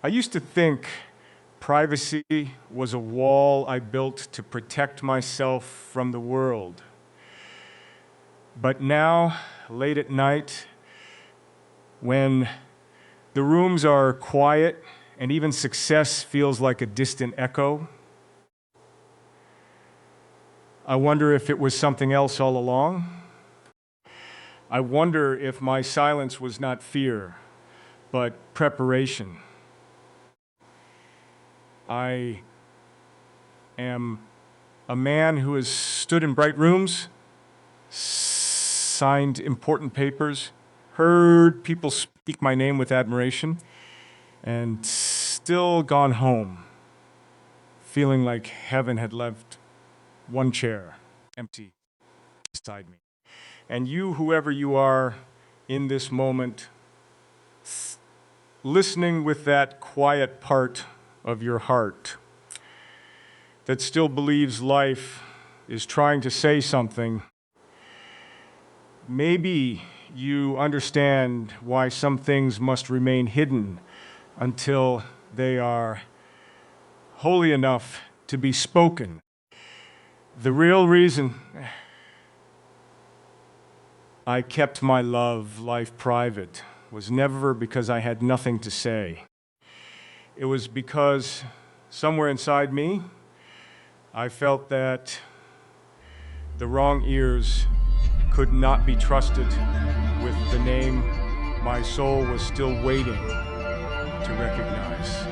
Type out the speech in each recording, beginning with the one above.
I used to think privacy was a wall I built to protect myself from the world. But now, late at night, when the rooms are quiet and even success feels like a distant echo, I wonder if it was something else all along. I wonder if my silence was not fear, but preparation. I am a man who has stood in bright rooms, signed important papers, heard people speak my name with admiration, and still gone home, feeling like heaven had left one chair empty beside me. And you, whoever you are in this moment, listening with that quiet part of your heart that still believes life is trying to say something, maybe you understand why some things must remain hidden until they are holy enough to be spoken. The real reason I kept my life private was never because I had nothing to say. It was because somewhere inside me, I felt that the wrong ears could not be trusted with the name my soul was still waiting to recognize.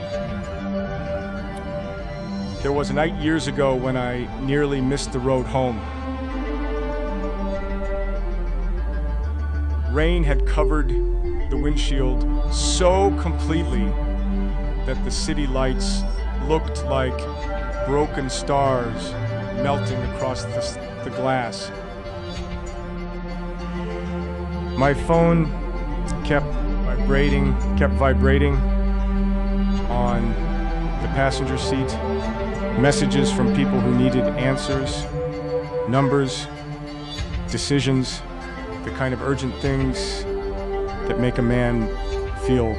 There was a night years ago when I nearly missed the road home. Rain had covered the windshield so completely that the city lights looked like broken stars melting across the glass. My phone kept vibrating on the passenger seat. Messages from people who needed answers, numbers, decisions, the kind of urgent things that make a man feel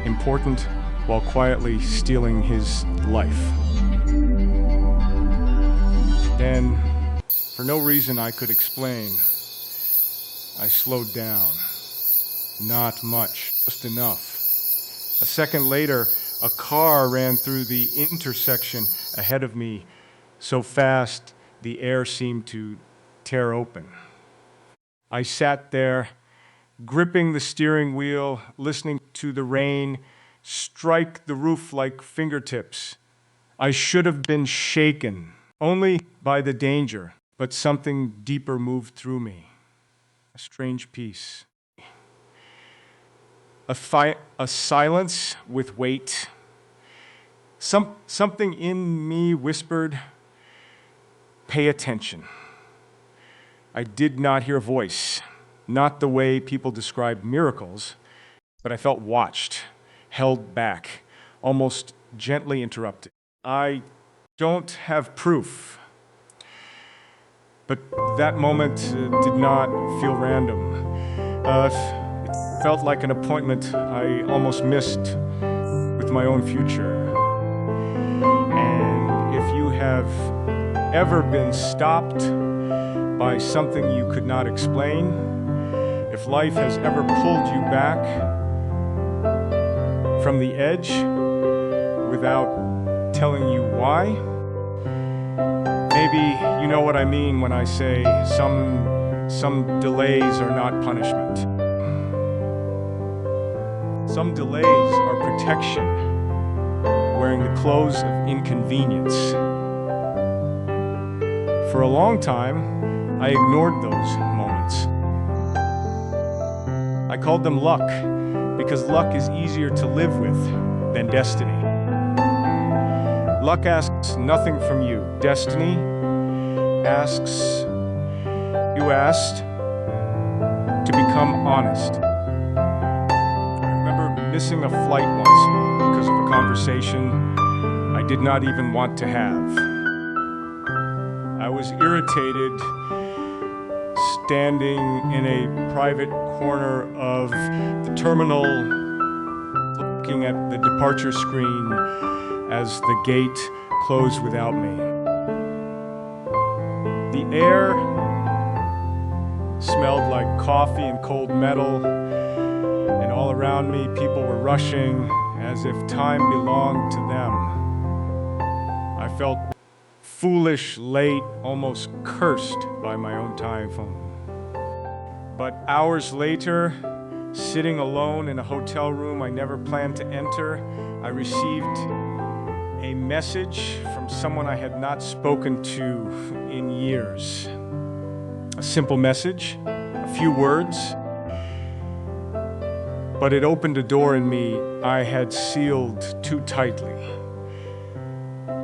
important while quietly stealing his life. Then, for no reason I could explain, I slowed down. Not much, just enough. A second later, a car ran through the intersection ahead of me so fast the air seemed to tear open. I sat there, gripping the steering wheel, listening to the rain strike the roof like fingertips. I should have been shaken, only by the danger, but something deeper moved through me. A strange peace. A silence with weight. Something in me whispered, "Pay attention." I did not hear a voice, not the way people describe miracles, but I felt watched, held back, almost gently interrupted. I don't have proof, but that moment did not feel random. It felt like an appointment I almost missed with my own future. And if you have ever been stopped by something you could not explain, if life has ever pulled you back from the edge without telling you why, maybe you know what I mean when I say some delays are not punishment. Some delays are protection, wearing the clothes of inconvenience. For a long time, I ignored those moments. I called them luck, because luck is easier to live with than destiny. Luck asks nothing from you. Destiny asks, you asked to become honest. I remember missing a flight once because of a conversation I did not even want to have. I was irritated, standing in a private corner of the terminal, looking at the departure screen as the gate closed without me. The air smelled like coffee and cold metal, and all around me people were rushing as if time belonged to them. I felt foolish, late, almost cursed by my own time phone. But hours later, sitting alone in a hotel room I never planned to enter, I received a message from someone I had not spoken to in years. A simple message, a few words, but it opened a door in me I had sealed too tightly.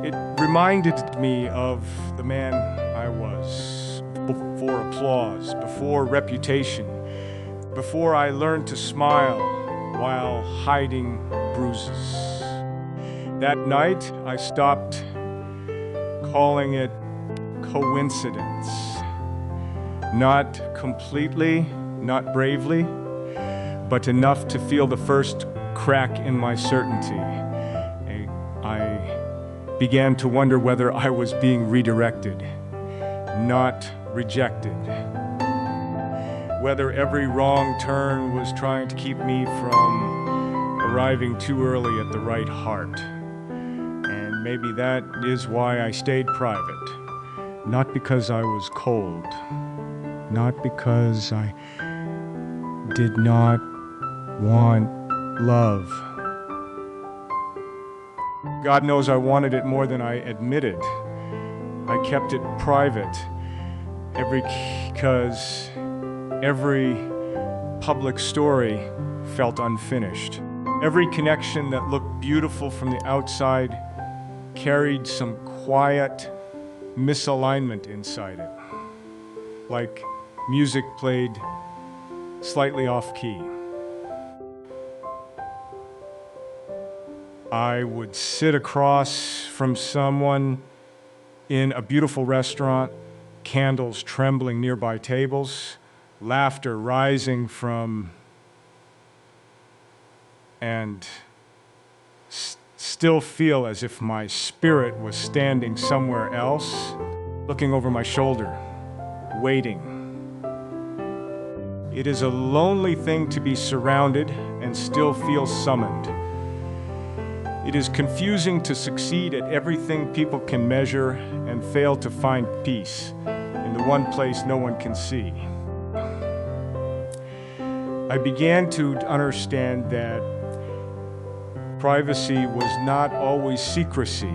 It reminded me of the man I was, before applause, before reputation, before I learned to smile while hiding bruises. That night, I stopped calling it coincidence. Not completely, not bravely, but enough to feel the first crack in my certainty. I began to wonder whether I was being redirected, not rejected. Whether every wrong turn was trying to keep me from arriving too early at the right heart. And maybe that is why I stayed private. Not because I was cold, not because I did not want love. God knows I wanted it more than I admitted. I kept it private because every public story felt unfinished. Every connection that looked beautiful from the outside carried some quiet misalignment inside it, like music played slightly off key. I would sit across from someone in a beautiful restaurant, candles trembling nearby tables, laughter rising from, and still feel as if my spirit was standing somewhere else, looking over my shoulder, waiting. It is a lonely thing to be surrounded and still feel summoned. It is confusing to succeed at everything people can measure and fail to find peace in the one place no one can see. I began to understand that privacy was not always secrecy.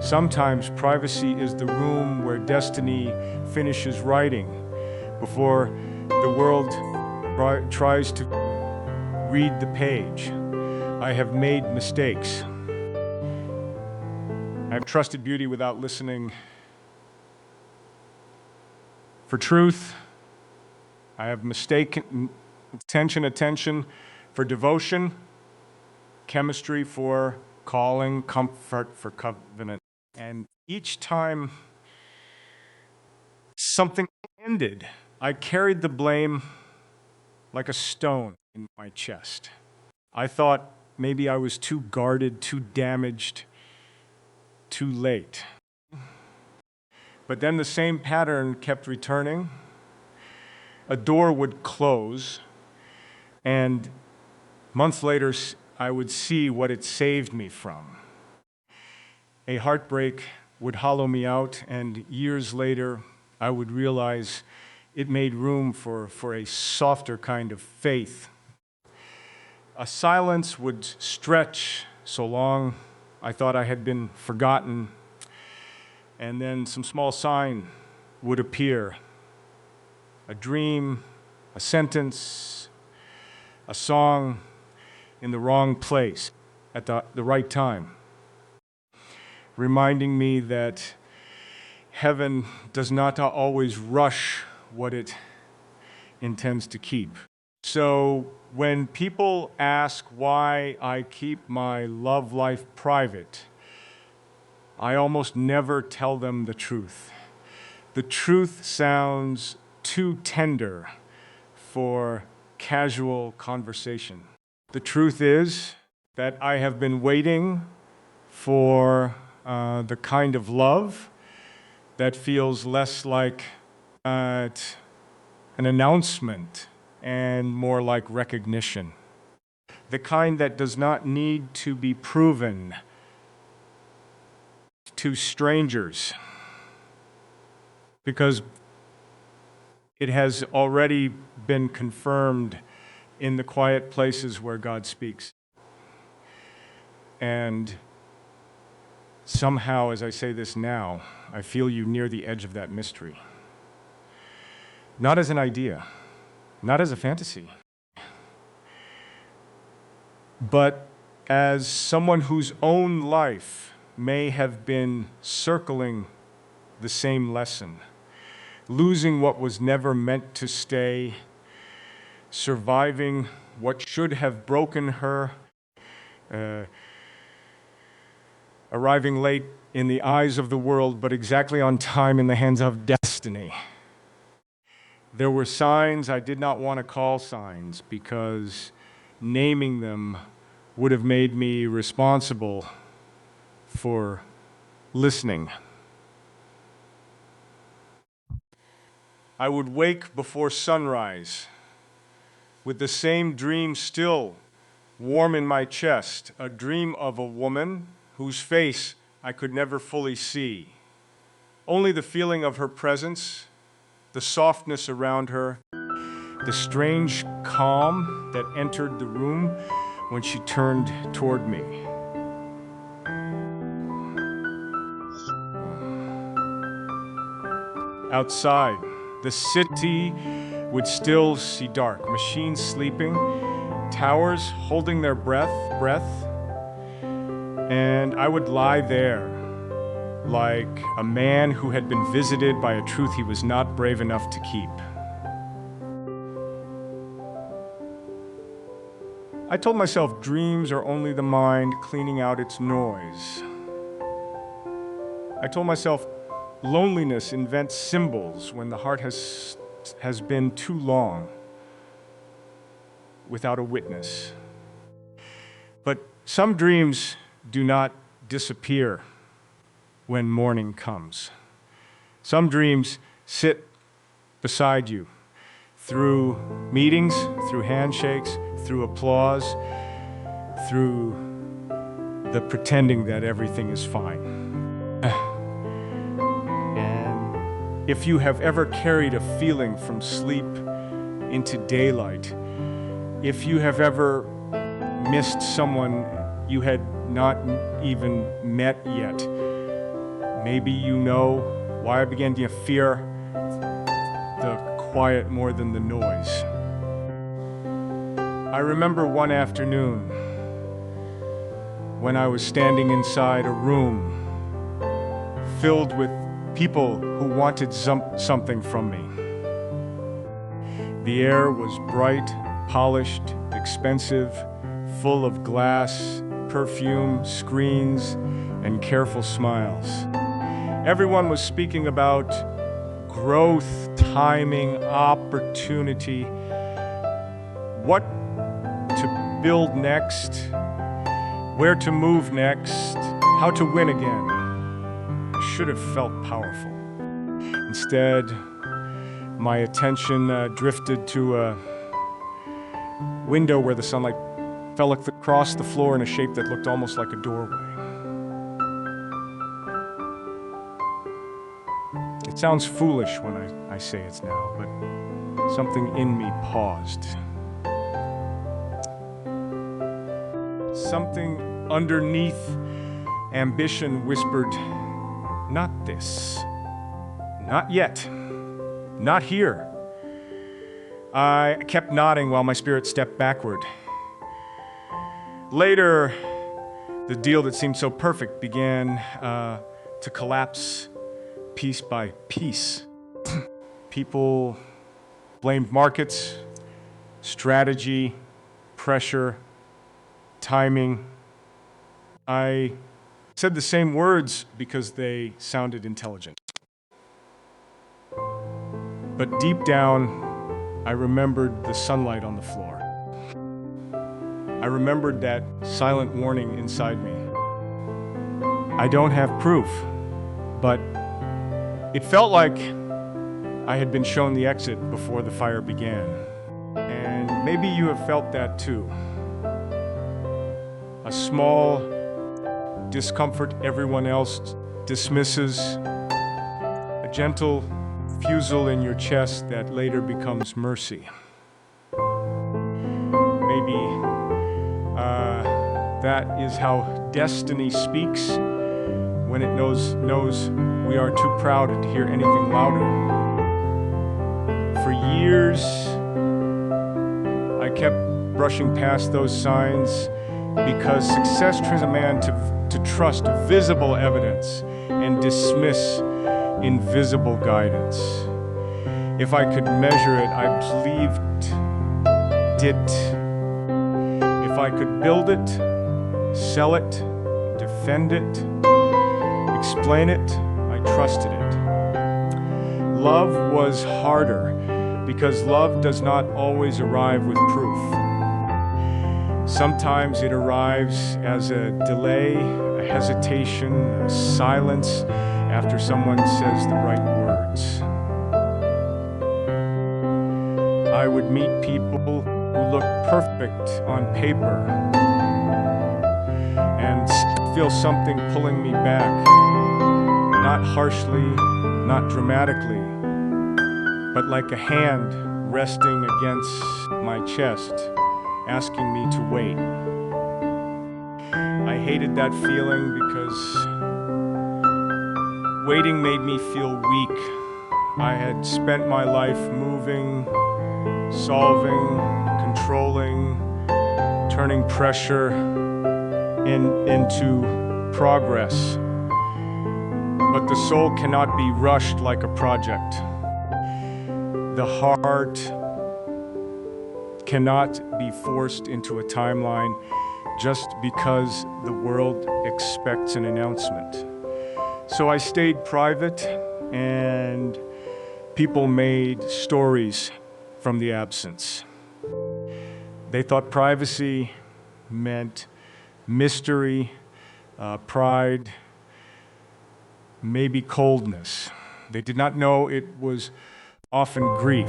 Sometimes privacy is the room where destiny finishes writing before the world tries to read the page. I have made mistakes. I've trusted beauty without listening for truth. I have mistaken attention for devotion, chemistry for calling, comfort for covenant. And each time something ended, I carried the blame like a stone in my chest. I thought maybe I was too guarded, too damaged, too late. But then the same pattern kept returning. A door would close, and months later, I would see what it saved me from. A heartbreak would hollow me out, and years later, I would realize it made room for a softer kind of faith. A silence would stretch so long I thought I had been forgotten, and then some small sign would appear. A dream, a sentence, a song in the wrong place at the right time, reminding me that heaven does not always rush what it intends to keep. So when people ask why I keep my love life private, I almost never tell them the truth. The truth sounds too tender for casual conversation. The truth is, that I have been waiting for the kind of love that feels less like an announcement and more like recognition. The kind that does not need to be proven to strangers because it has already been confirmed in the quiet places where God speaks. And somehow, as I say this now, I feel you near the edge of that mystery. Not as an idea, not as a fantasy, but as someone whose own life may have been circling the same lesson, losing what was never meant to stay, surviving what should have broken her, arriving late in the eyes of the world, but exactly on time in the hands of destiny. There were signs I did not want to call signs because naming them would have made me responsible for listening. I would wake before sunrise with the same dream still warm in my chest, a dream of a woman whose face I could never fully see. Only the feeling of her presence, the softness around her, the strange calm that entered the room when she turned toward me. Outside, the city would still see dark, machines sleeping, towers holding their breath, and I would lie there like a man who had been visited by a truth he was not brave enough to keep. I told myself dreams are only the mind cleaning out its noise. I told myself loneliness invents symbols when the heart has been too long without a witness. But some dreams do not disappear when morning comes. Some dreams sit beside you through meetings, through handshakes, through applause, through the pretending that everything is fine. And if you have ever carried a feeling from sleep into daylight, if you have ever missed someone you had not even met yet, maybe you know why I began to fear the quiet more than the noise. I remember one afternoon when I was standing inside a room filled with people who wanted something from me. The air was bright, polished, expensive, full of glass, perfume, screens, and careful smiles. Everyone was speaking about growth, timing, opportunity, what to build next, where to move next, how to win again. I should have felt powerful. Instead, my attention drifted to a window where the sunlight fell across the floor in a shape that looked almost like a doorway. It sounds foolish when I say it now, but something in me paused. Something underneath ambition whispered, "Not this. Not yet. Not here." I kept nodding while my spirit stepped backward. Later, the deal that seemed so perfect began to collapse piece by piece. People blamed markets, strategy, pressure, timing. I said the same words because they sounded intelligent. But deep down, I remembered the sunlight on the floor. I remembered that silent warning inside me. I don't have proof, but it felt like I had been shown the exit before the fire began. And maybe you have felt that too. A small discomfort everyone else dismisses, a gentle refusal in your chest that later becomes mercy. Maybe that is how destiny speaks when it knows we are too proud to hear anything louder. For years, I kept brushing past those signs because success trains a man to trust visible evidence and dismiss invisible guidance. If I could measure it, I believed it. If I could build it, sell it, defend it, explain it, I trusted it. Love was harder because love does not always arrive with proof. Sometimes it arrives as a delay, a hesitation, a silence after someone says the right words. I would meet people who looked perfect on paper and feel something pulling me back, not harshly, not dramatically, but like a hand resting against my chest, asking me to wait. I hated that feeling because waiting made me feel weak. I had spent my life moving, solving, controlling, turning pressure into progress. But the soul cannot be rushed like a project. The heart cannot be forced into a timeline just because the world expects an announcement. So I stayed private, and people made stories from the absence. They thought privacy meant mystery, pride, maybe coldness. They did not know it was often grief.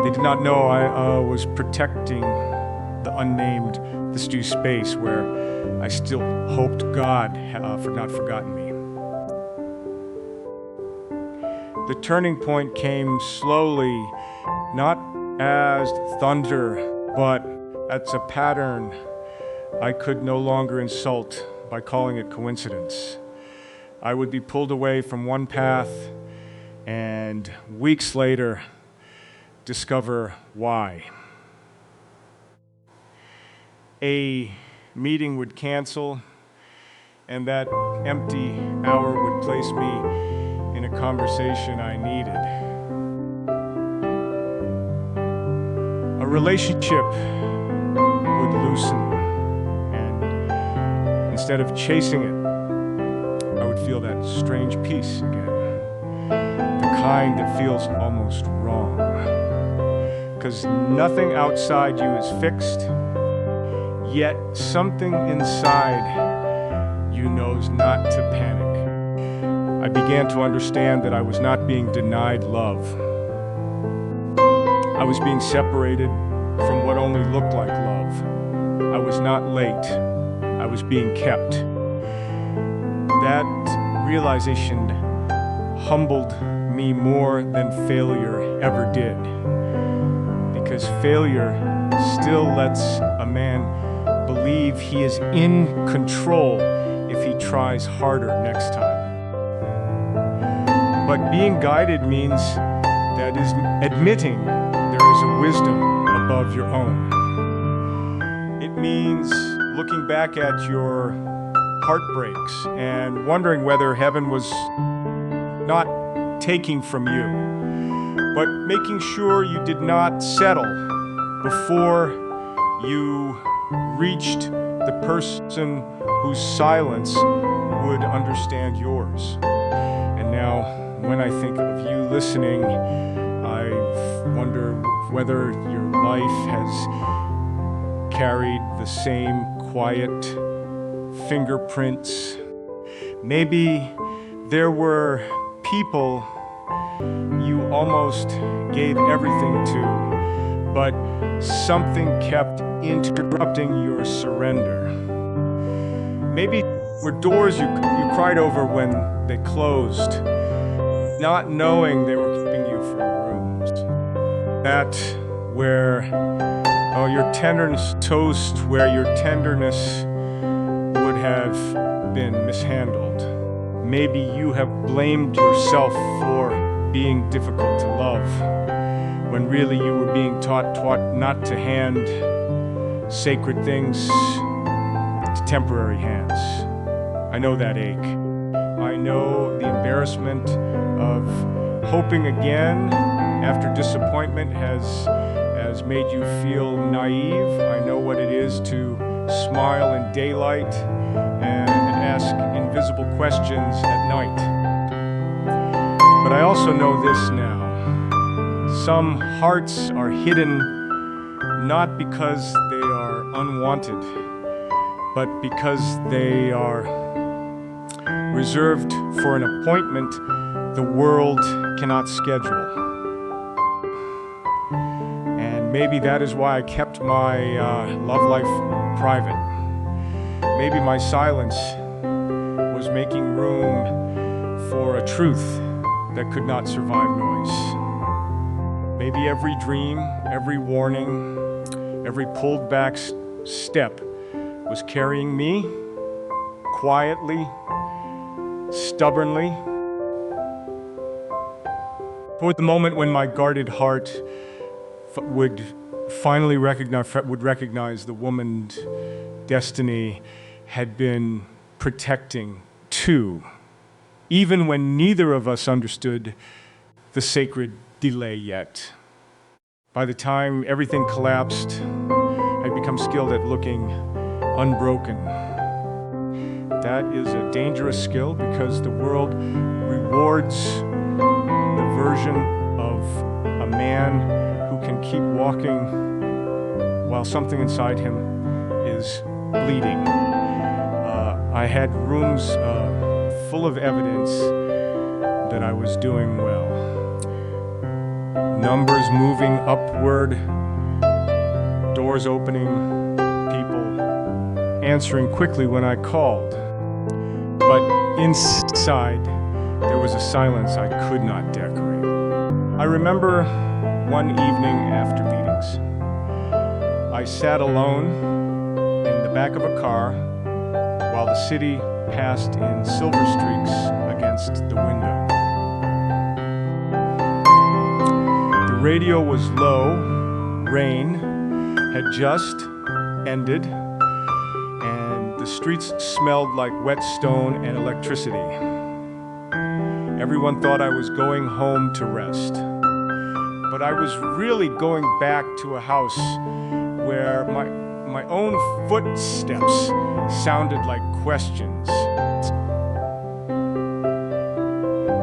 They did not know I was protecting the unnamed, this new space where I still hoped God had not forgotten me. The turning point came slowly, not as thunder, but as a pattern I could no longer insult by calling it coincidence. I would be pulled away from one path and weeks later discover why. A meeting would cancel, and that empty hour would place me in a conversation I needed. A relationship would loosen, and instead of chasing it, I would feel that strange peace again. The kind that feels almost wrong. Because nothing outside you is fixed, yet something inside you knows not to panic. I began to understand that I was not being denied love. I was being separated from what only looked like love. I was not late. I was being kept. That realization humbled me more than failure ever did. Because failure still lets a man believe he is in control if he tries harder next time. But being guided means that is admitting there is a wisdom above your own. It means looking back at your heartbreaks and wondering whether heaven was not taking from you, but making sure you did not settle before you reached the person whose silence would understand yours. And now, when I think of you listening, I wonder whether your life has carried the same quiet fingerprints. Maybe there were people you almost gave everything to, but something kept interrupting your surrender. Maybe were doors you cried over when they closed, not knowing they were keeping you from rooms. That where your tenderness toast, where your tenderness would have been mishandled. Maybe you have blamed yourself for being difficult to love, when really you were being taught not to hand sacred things to temporary hands. I know that ache. I know the embarrassment of hoping again after disappointment has made you feel naive. I know what it is to smile in daylight and ask invisible questions at night. But I also know this now. Some hearts are hidden not because they are unwanted, but because they are reserved for an appointment the world cannot schedule. And maybe that is why I kept my love life private. Maybe my silence was making room for a truth that could not survive noise. Maybe every dream, every warning, every pulled back step was carrying me quietly, stubbornly, toward the moment when my guarded heart would finally recognize the woman's destiny had been protecting too, even when neither of us understood the sacred delay yet. By the time everything collapsed, I'd become skilled at looking unbroken. That is a dangerous skill because the world rewards the version of a man who can keep walking while something inside him is bleeding. I had rooms full of evidence that I was doing well. Numbers moving upward, doors opening, people answering quickly when I called. But inside, there was a silence I could not decorate. I remember one evening after meetings, I sat alone in the back of a car while the city passed in silver streaks against the window. The radio was low, rain had just ended, and the streets smelled like wet stone and electricity. Everyone thought I was going home to rest, but I was really going back to a house where my own footsteps sounded like questions.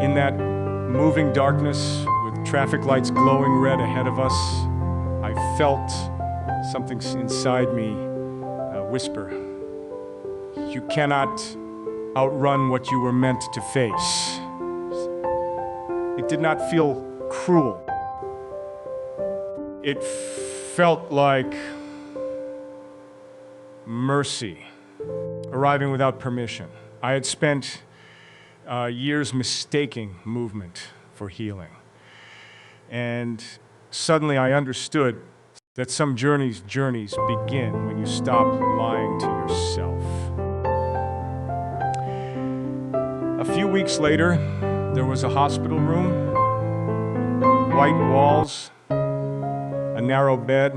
In that moving darkness, with traffic lights glowing red ahead of us, I felt something inside me whisper, "You cannot outrun what you were meant to face." It did not feel cruel. It felt like mercy, arriving without permission. I had spent years mistaking movement for healing. And suddenly I understood that some journeys begin when you stop lying to yourself. A few weeks later, there was a hospital room, white walls, a narrow bed,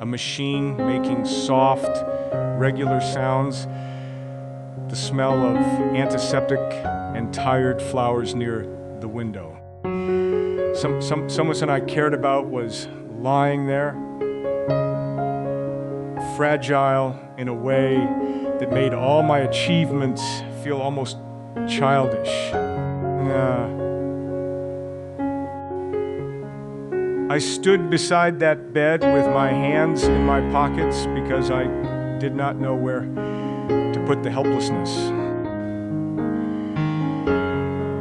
a machine making soft, regular sounds, the smell of antiseptic and tired flowers near the window. Someone I cared about was lying there, fragile in a way that made all my achievements feel almost childish. I stood beside that bed with my hands in my pockets because I did not know where to put the helplessness.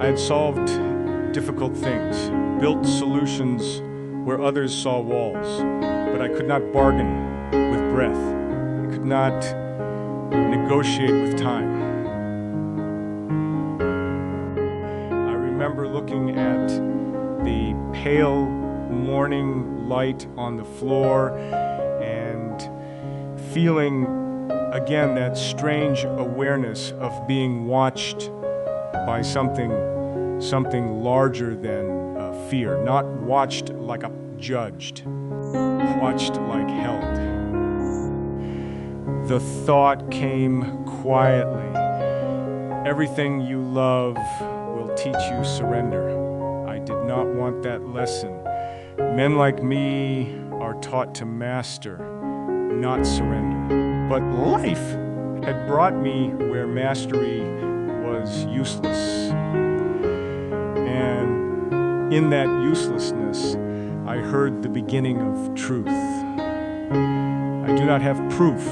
I had solved difficult things, built solutions where others saw walls, but I could not bargain with breath. I could not negotiate with time. I remember looking at the pale morning light on the floor and feeling again that strange awareness of being watched by something larger than fear, not watched like a judged, watched like held. The thought came quietly. Everything you love will teach you surrender. I did not want that lesson. Men like me are taught to master, not surrender. But life had brought me where mastery was useless. And in that uselessness, I heard the beginning of truth. I do not have proof,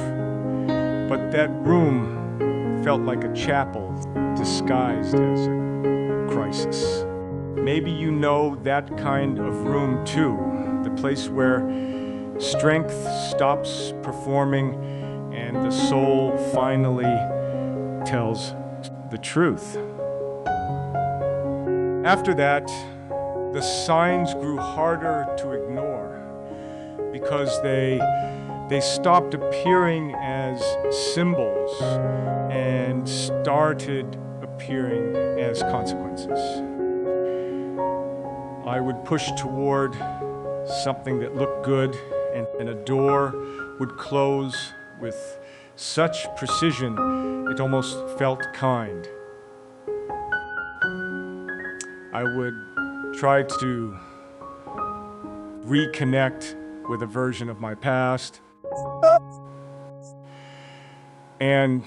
but that room felt like a chapel disguised as a crisis. Maybe you know that kind of room too, the place where strength stops performing and the soul finally tells the truth. After that, the signs grew harder to ignore because they stopped appearing as symbols and started appearing as consequences. I would push toward something that looked good, and a door would close with such precision it almost felt kind. I would try to reconnect with a version of my past, and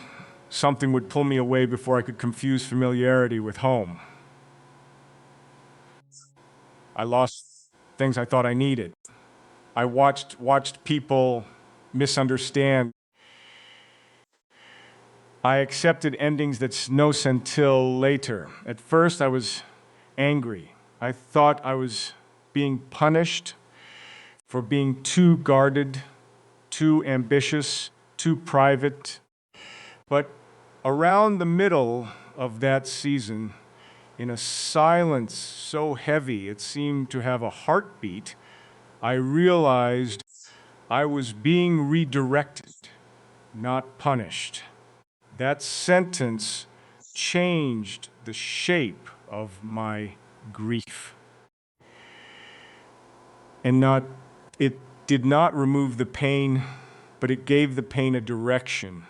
something would pull me away before I could confuse familiarity with home. I lost things I thought I needed. I watched people misunderstand. I accepted endings that's no sense till later. At first, I was angry. I thought I was being punished for being too guarded, too ambitious, too private. But around the middle of that season, in a silence so heavy it seemed to have a heartbeat, I realized I was being redirected, not punished. That sentence changed the shape of my grief. It did not remove the pain, but it gave the pain a direction.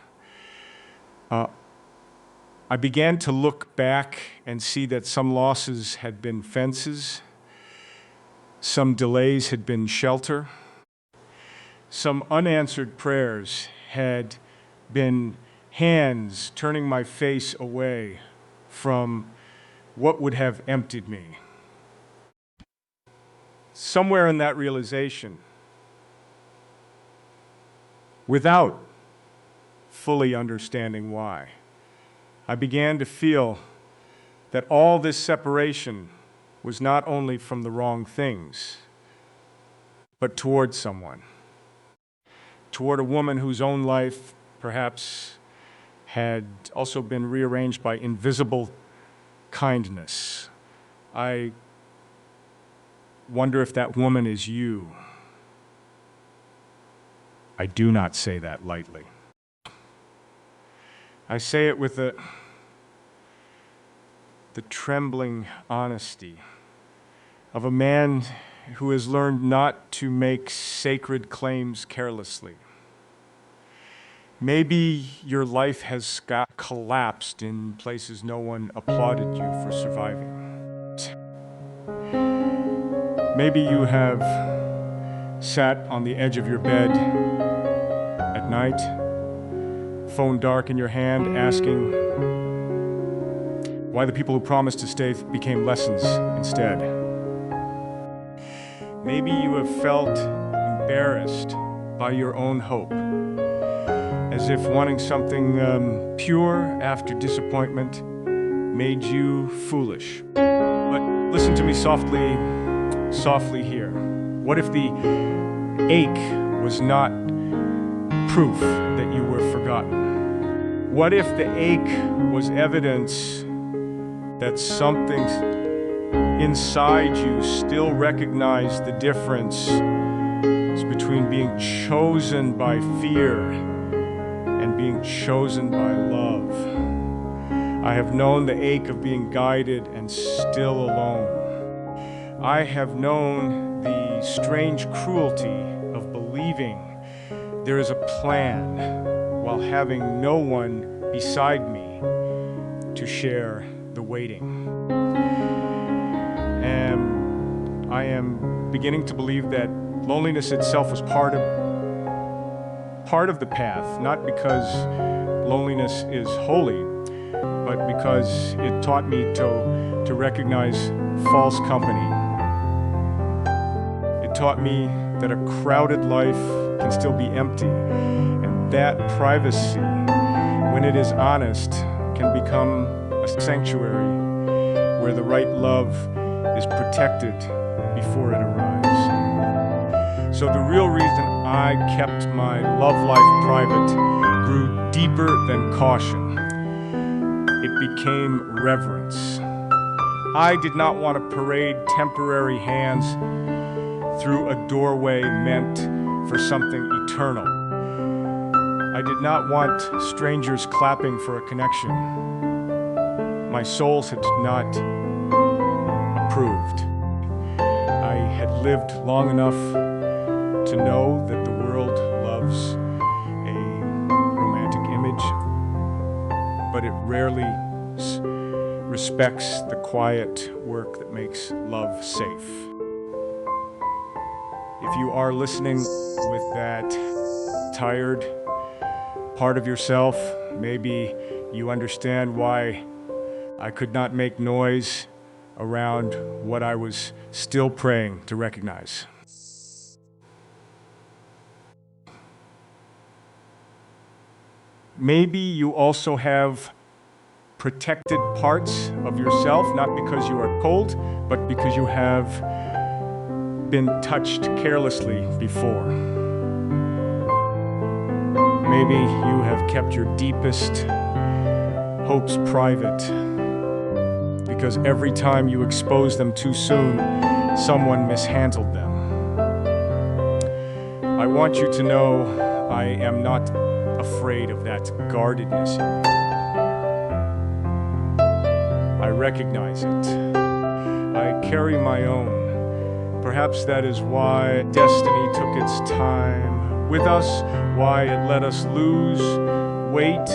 I began to look back and see that some losses had been fences, some delays had been shelter, some unanswered prayers had been hands turning my face away from what would have emptied me. Somewhere in that realization, without fully understanding why, I began to feel that all this separation was not only from the wrong things, but toward someone, toward a woman whose own life perhaps had also been rearranged by invisible kindness. I wonder if that woman is you. I do not say that lightly. I say it with the trembling honesty of a man who has learned not to make sacred claims carelessly. Maybe your life has collapsed in places no one applauded you for surviving. Maybe you have sat on the edge of your bed at night, phone dark in your hand, asking why the people who promised to stay became lessons instead. Maybe you have felt embarrassed by your own hope, as if wanting something pure after disappointment made you foolish. But listen to me softly, softly here. What if the ache was not proof that you were forgotten? What if the ache was evidence that something inside you still recognized the difference between being chosen by fear and being chosen by love? I have known the ache of being guided and still alone. I have known the strange cruelty of believing there is a plan while having no one beside me to share the waiting. And I am beginning to believe that loneliness itself was part of the path, not because loneliness is holy, but because it taught me to recognize false company. It taught me that a crowded life can still be empty, and that privacy, when it is honest, can become a sanctuary where the right love is protected before it arrives. So the real reason I kept my love life private grew deeper than caution. It became reverence. I did not want to parade temporary hands through a doorway meant for something eternal. I did not want strangers clapping for a connection my souls had not approved. I had lived long enough to know that the world loves a romantic image, but it rarely respects the quiet work that makes love safe. If you are listening with that tired part of yourself, maybe you understand why I could not make noise around what I was still praying to recognize. Maybe you also have protected parts of yourself, not because you are cold, but because you have been touched carelessly before. Maybe you have kept your deepest hopes private, because every time you expose them too soon, someone mishandled them. I want you to know I am not afraid of that guardedness in you. I recognize it. I carry my own. Perhaps that is why destiny took its time with us, why it let us lose, wait,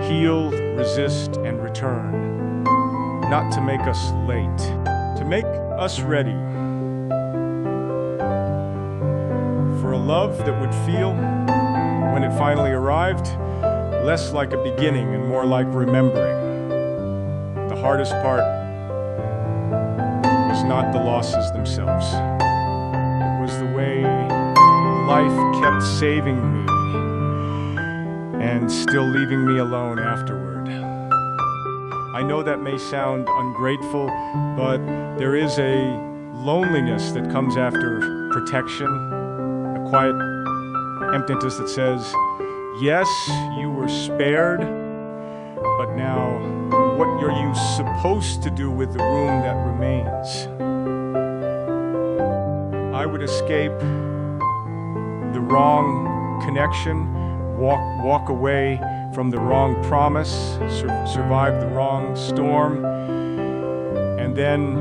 heal, resist, and return. Not to make us late, to make us ready for a love that would feel, when it finally arrived, less like a beginning and more like remembering. The hardest part was not the losses themselves. It was the way life kept saving me and still leaving me alone afterward. I know that may sound ungrateful, but there is a loneliness that comes after protection, a quiet emptiness that says, yes, you were spared, but now what are you supposed to do with the room that remains? I would escape the wrong connection, walk away from the wrong promise, survive the wrong storm, and then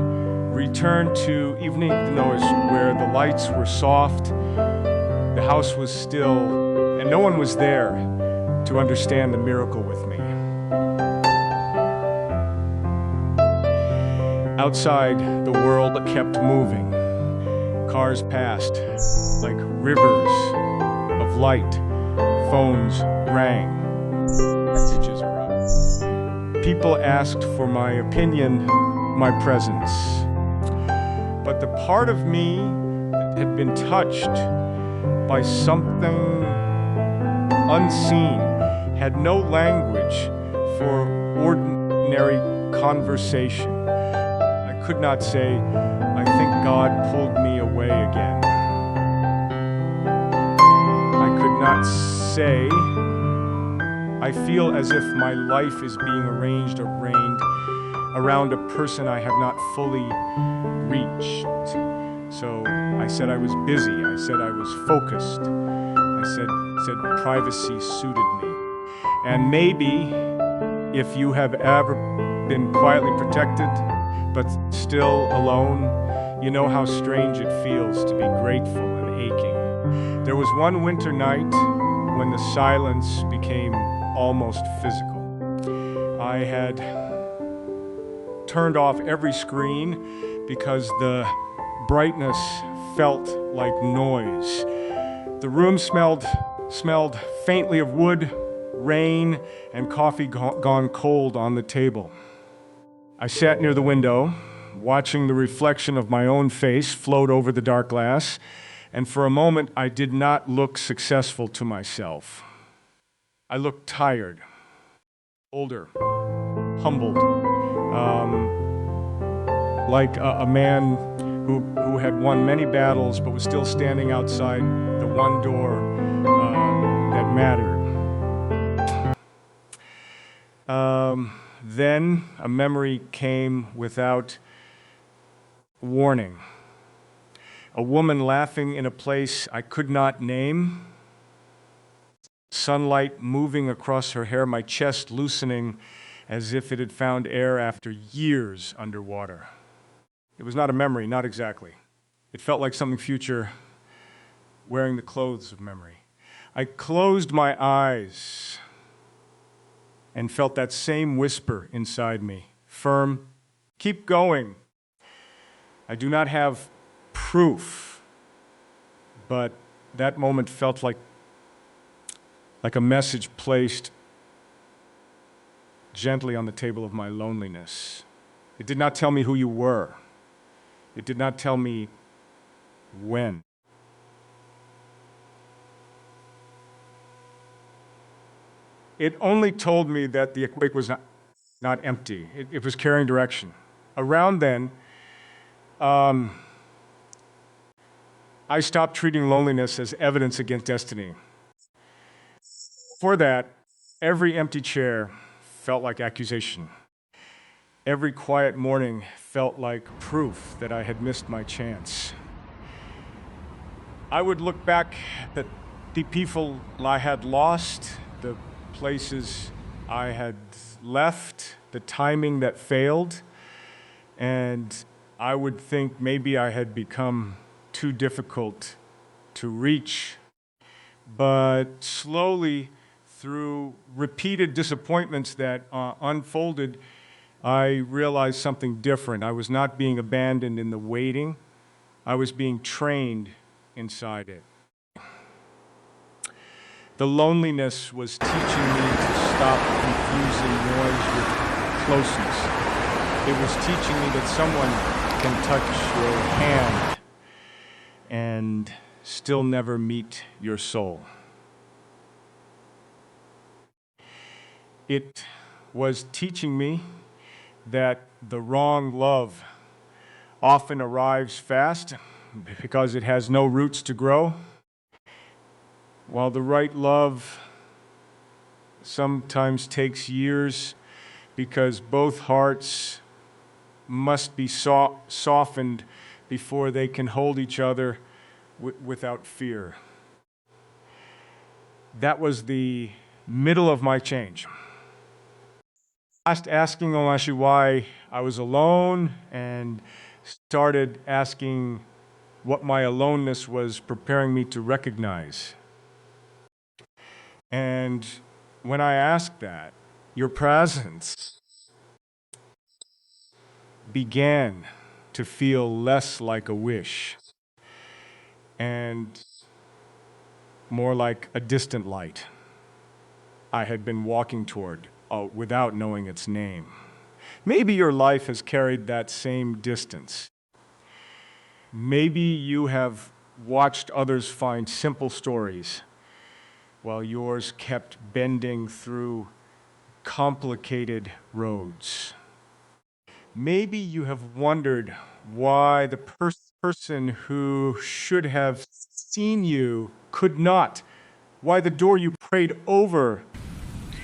return to evening noise where the lights were soft, the house was still, and no one was there to understand the miracle with me. Outside, the world kept moving. Cars passed like rivers of light. Phones rang. Messages arrived. People asked for my opinion, my presence. But the part of me that had been touched by something unseen, had no language for ordinary conversation. I could not say, I think God pulled me away again. I could not say, I feel as if my life is being arranged around a person I have not fully reached. So I said I was busy. I said I was focused. I said privacy suited me. And maybe if you have ever been quietly protected but still alone, you know how strange it feels to be grateful and aching. There was one winter night when the silence became almost physical. I had turned off every screen because the brightness felt like noise. The room smelled faintly of wood, rain, and coffee gone cold on the table. I sat near the window, watching the reflection of my own face float over the dark glass, and for a moment I did not look successful to myself. I looked tired, older, humbled, like a man who had won many battles but was still standing outside the one door that mattered. Then a memory came without warning. A woman laughing in a place I could not name, sunlight moving across her hair, my chest loosening as if it had found air after years underwater. It was not a memory, not exactly. It felt like something future, wearing the clothes of memory. I closed my eyes and felt that same whisper inside me, firm, keep going. I do not have proof, but that moment felt like a message placed gently on the table of my loneliness. It did not tell me who you were. It did not tell me when. It only told me that the earthquake was not empty. It was carrying direction. Around then, I stopped treating loneliness as evidence against destiny. For that, every empty chair felt like accusation. Every quiet morning felt like proof that I had missed my chance. I would look back at the people I had lost, the places I had left, the timing that failed, and I would think maybe I had become too difficult to reach. But slowly, through repeated disappointments that unfolded, I realized something different. I was not being abandoned in the waiting. I was being trained inside it. The loneliness was teaching me to stop confusing noise with closeness. It was teaching me that someone can touch your hand and still never meet your soul. It was teaching me that the wrong love often arrives fast because it has no roots to grow, while the right love sometimes takes years because both hearts must be softened before they can hold each other without fear. That was the middle of my change. Asking Omashi why I was alone and started asking what my aloneness was preparing me to recognize. And when I asked that, your presence began to feel less like a wish and more like a distant light I had been walking toward without knowing its name. Maybe your life has carried that same distance. Maybe you have watched others find simple stories while yours kept bending through complicated roads. Maybe you have wondered why the person who should have seen you could not, why the door you prayed over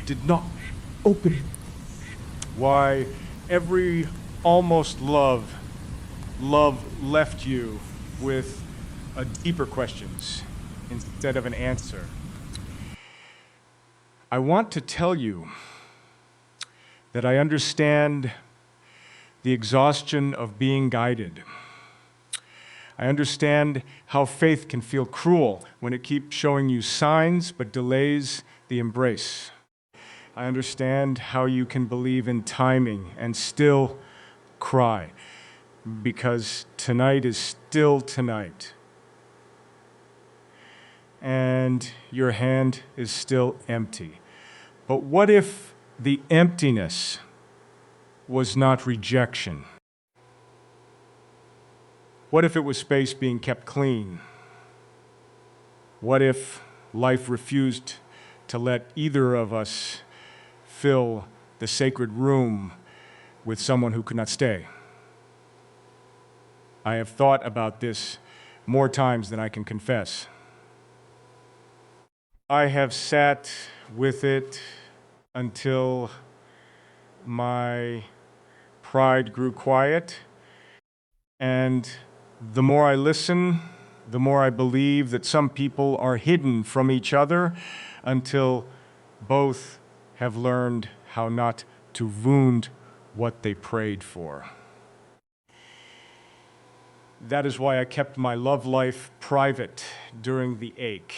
did not open, why every almost love left you with a deeper questions instead of an answer. I want to tell you that I understand the exhaustion of being guided. I understand how faith can feel cruel when it keeps showing you signs but delays the embrace. I understand how you can believe in timing and still cry because tonight is still tonight. And your hand is still empty. But what if the emptiness was not rejection? What if it was space being kept clean? What if life refused to let either of us fill the sacred room with someone who could not stay? I have thought about this more times than I can confess. I have sat with it until my pride grew quiet, and the more I listen, the more I believe that some people are hidden from each other until both have learned how not to wound what they prayed for. That is why I kept my love life private during the ache.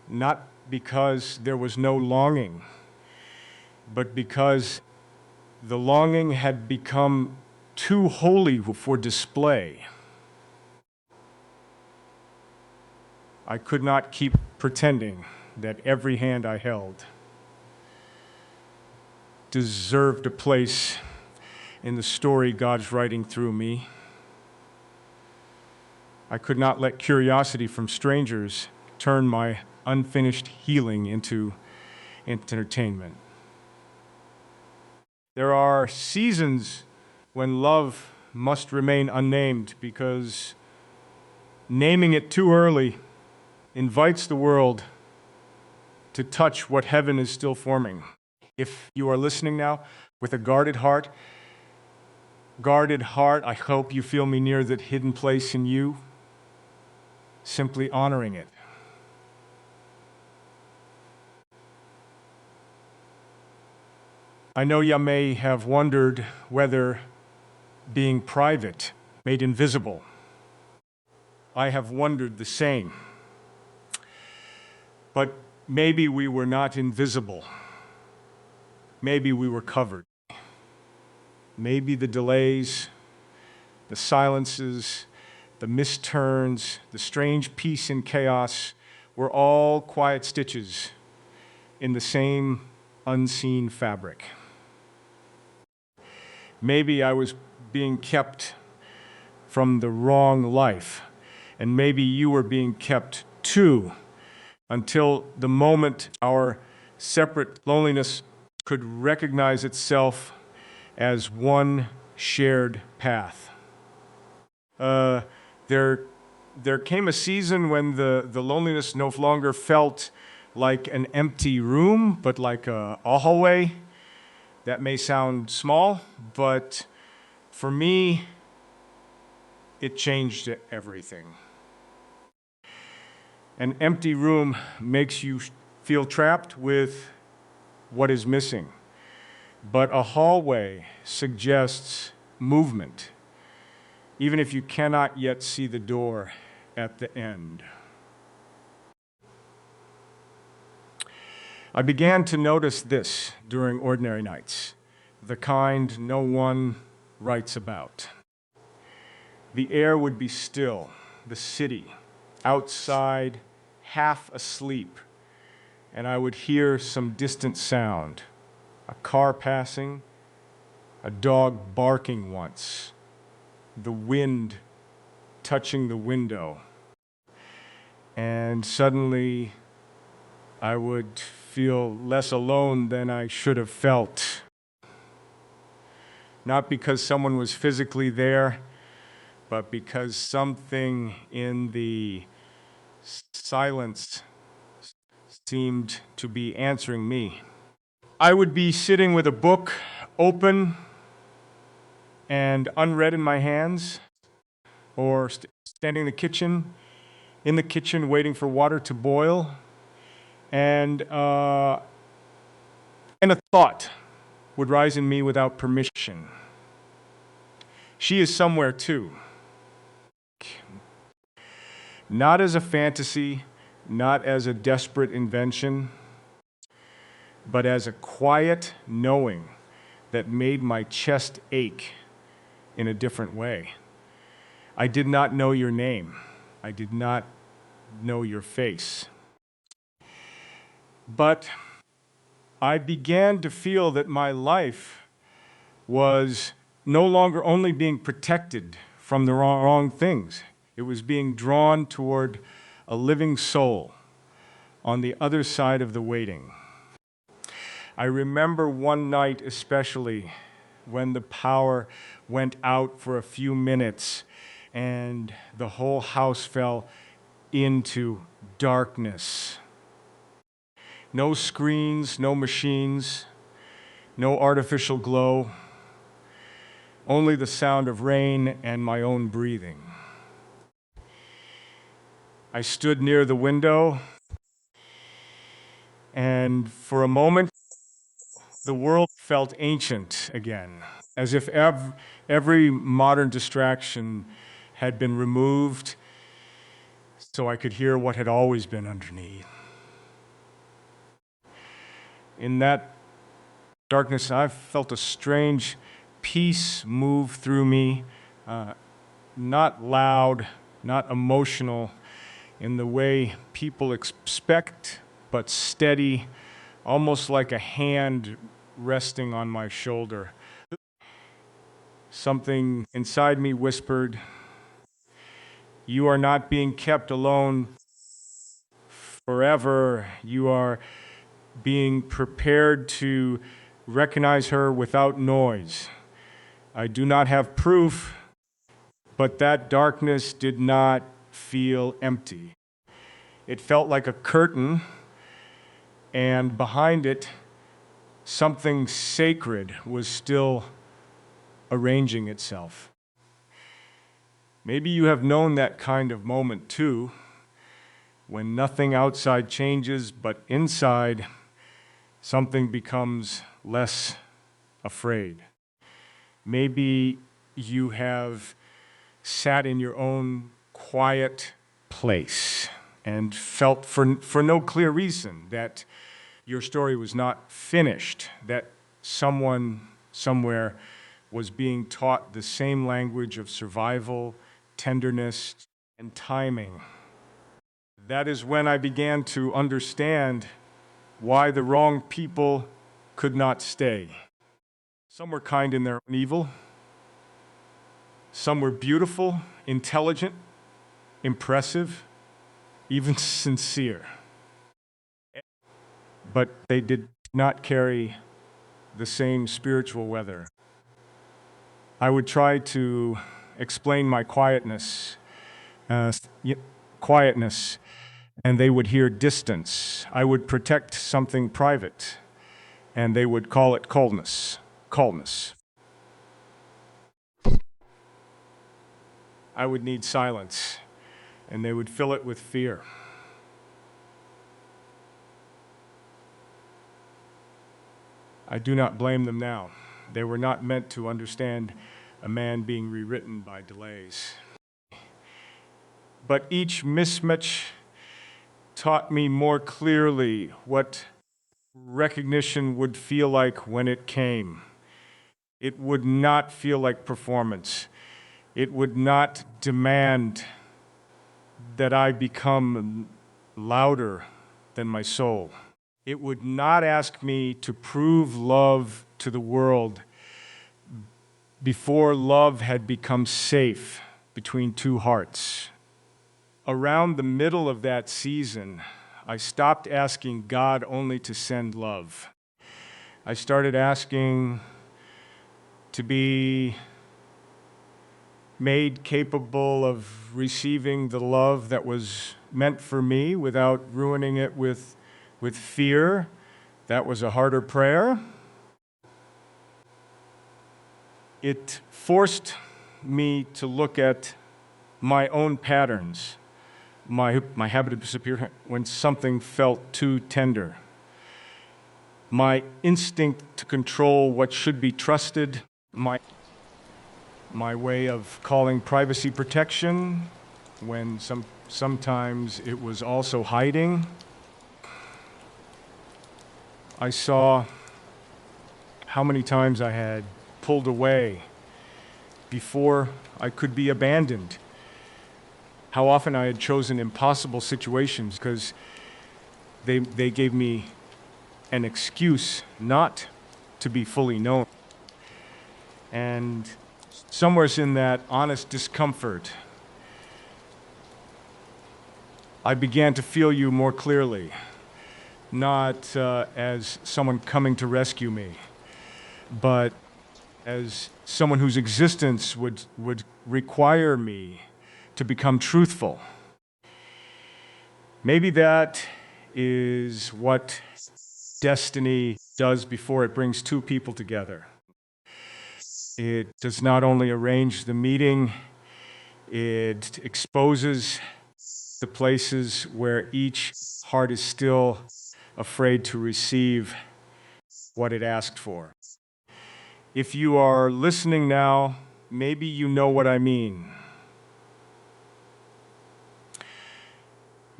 Not because there was no longing, but because the longing had become too holy for display. I could not keep pretending that every hand I held deserved a place in the story God's writing through me. I could not let curiosity from strangers turn my unfinished healing into entertainment. There are seasons when love must remain unnamed because naming it too early invites the world to touch what heaven is still forming. If you are listening now with a guarded heart, I hope you feel me near that hidden place in you, simply honoring it. I know you may have wondered whether being private made invisible. I have wondered the same. But maybe we were not invisible. Maybe we were covered. Maybe the delays, the silences, the misturns, the strange peace and chaos were all quiet stitches in the same unseen fabric. Maybe I was being kept from the wrong life, and maybe you were being kept too, until the moment our separate loneliness could recognize itself as one shared path. There came a season when the loneliness no longer felt like an empty room, but like a hallway. That may sound small, but for me, it changed everything. An empty room makes you feel trapped with what is missing, but a hallway suggests movement, even if you cannot yet see the door at the end. I began to notice this during ordinary nights, the kind no one writes about. The air would be still, the city, outside, half asleep, and I would hear some distant sound, a car passing, a dog barking once, the wind touching the window, and suddenly I would feel less alone than I should have felt. Not because someone was physically there, but because something in the silence seemed to be answering me. I would be sitting with a book open and unread in my hands, or standing in the kitchen waiting for water to boil, and a thought would rise in me without permission. She is somewhere too. Not as a fantasy, not as a desperate invention, but as a quiet knowing that made my chest ache in a different way. I did not know your name. I did not know your face. But I began to feel that my life was no longer only being protected from the wrong things. It was being drawn toward a living soul on the other side of the waiting. I remember one night especially when the power went out for a few minutes and the whole house fell into darkness. No screens, no machines, no artificial glow, only the sound of rain and my own breathing. I stood near the window, and for a moment, the world felt ancient again, as if every modern distraction had been removed so I could hear what had always been underneath. In that darkness, I felt a strange peace move through me, not loud, not emotional, in the way people expect, but steady, almost like a hand resting on my shoulder. Something inside me whispered, "You are not being kept alone forever. You are being prepared to recognize her without noise." I do not have proof, but that darkness did not feel empty. It felt like a curtain, and behind it, something sacred was still arranging itself. Maybe you have known that kind of moment too, when nothing outside changes, but inside, something becomes less afraid. Maybe you have sat in your own quiet place and felt for no clear reason that your story was not finished, that someone somewhere was being taught the same language of survival, tenderness, and timing. That is when I began to understand why the wrong people could not stay. Some were kind in their own evil. Some were beautiful, intelligent, impressive, even sincere. But they did not carry the same spiritual weather. I would try to explain my quietness, and they would hear distance. I would protect something private, and they would call it coldness. I would need silence, and they would fill it with fear. I do not blame them now. They were not meant to understand a man being rewritten by delays. But each mismatch taught me more clearly what recognition would feel like when it came. It would not feel like performance. It would not demand that I become louder than my soul. It would not ask me to prove love to the world before love had become safe between two hearts. Around the middle of that season, I stopped asking God only to send love. I started asking to be made capable of receiving the love that was meant for me without ruining it with fear. That was a harder prayer. It forced me to look at my own patterns, my habit of disappear when something felt too tender, my instinct to control what should be trusted, my way of calling privacy protection when sometimes it was also hiding. I saw how many times I had pulled away before I could be abandoned. How often I had chosen impossible situations because they gave me an excuse not to be fully known. And somewhere in that honest discomfort, I began to feel you more clearly, not as someone coming to rescue me, but as someone whose existence would require me to become truthful. Maybe that is what destiny does before it brings two people together. It does not only arrange the meeting, it exposes the places where each heart is still afraid to receive what it asked for. If you are listening now, maybe you know what I mean.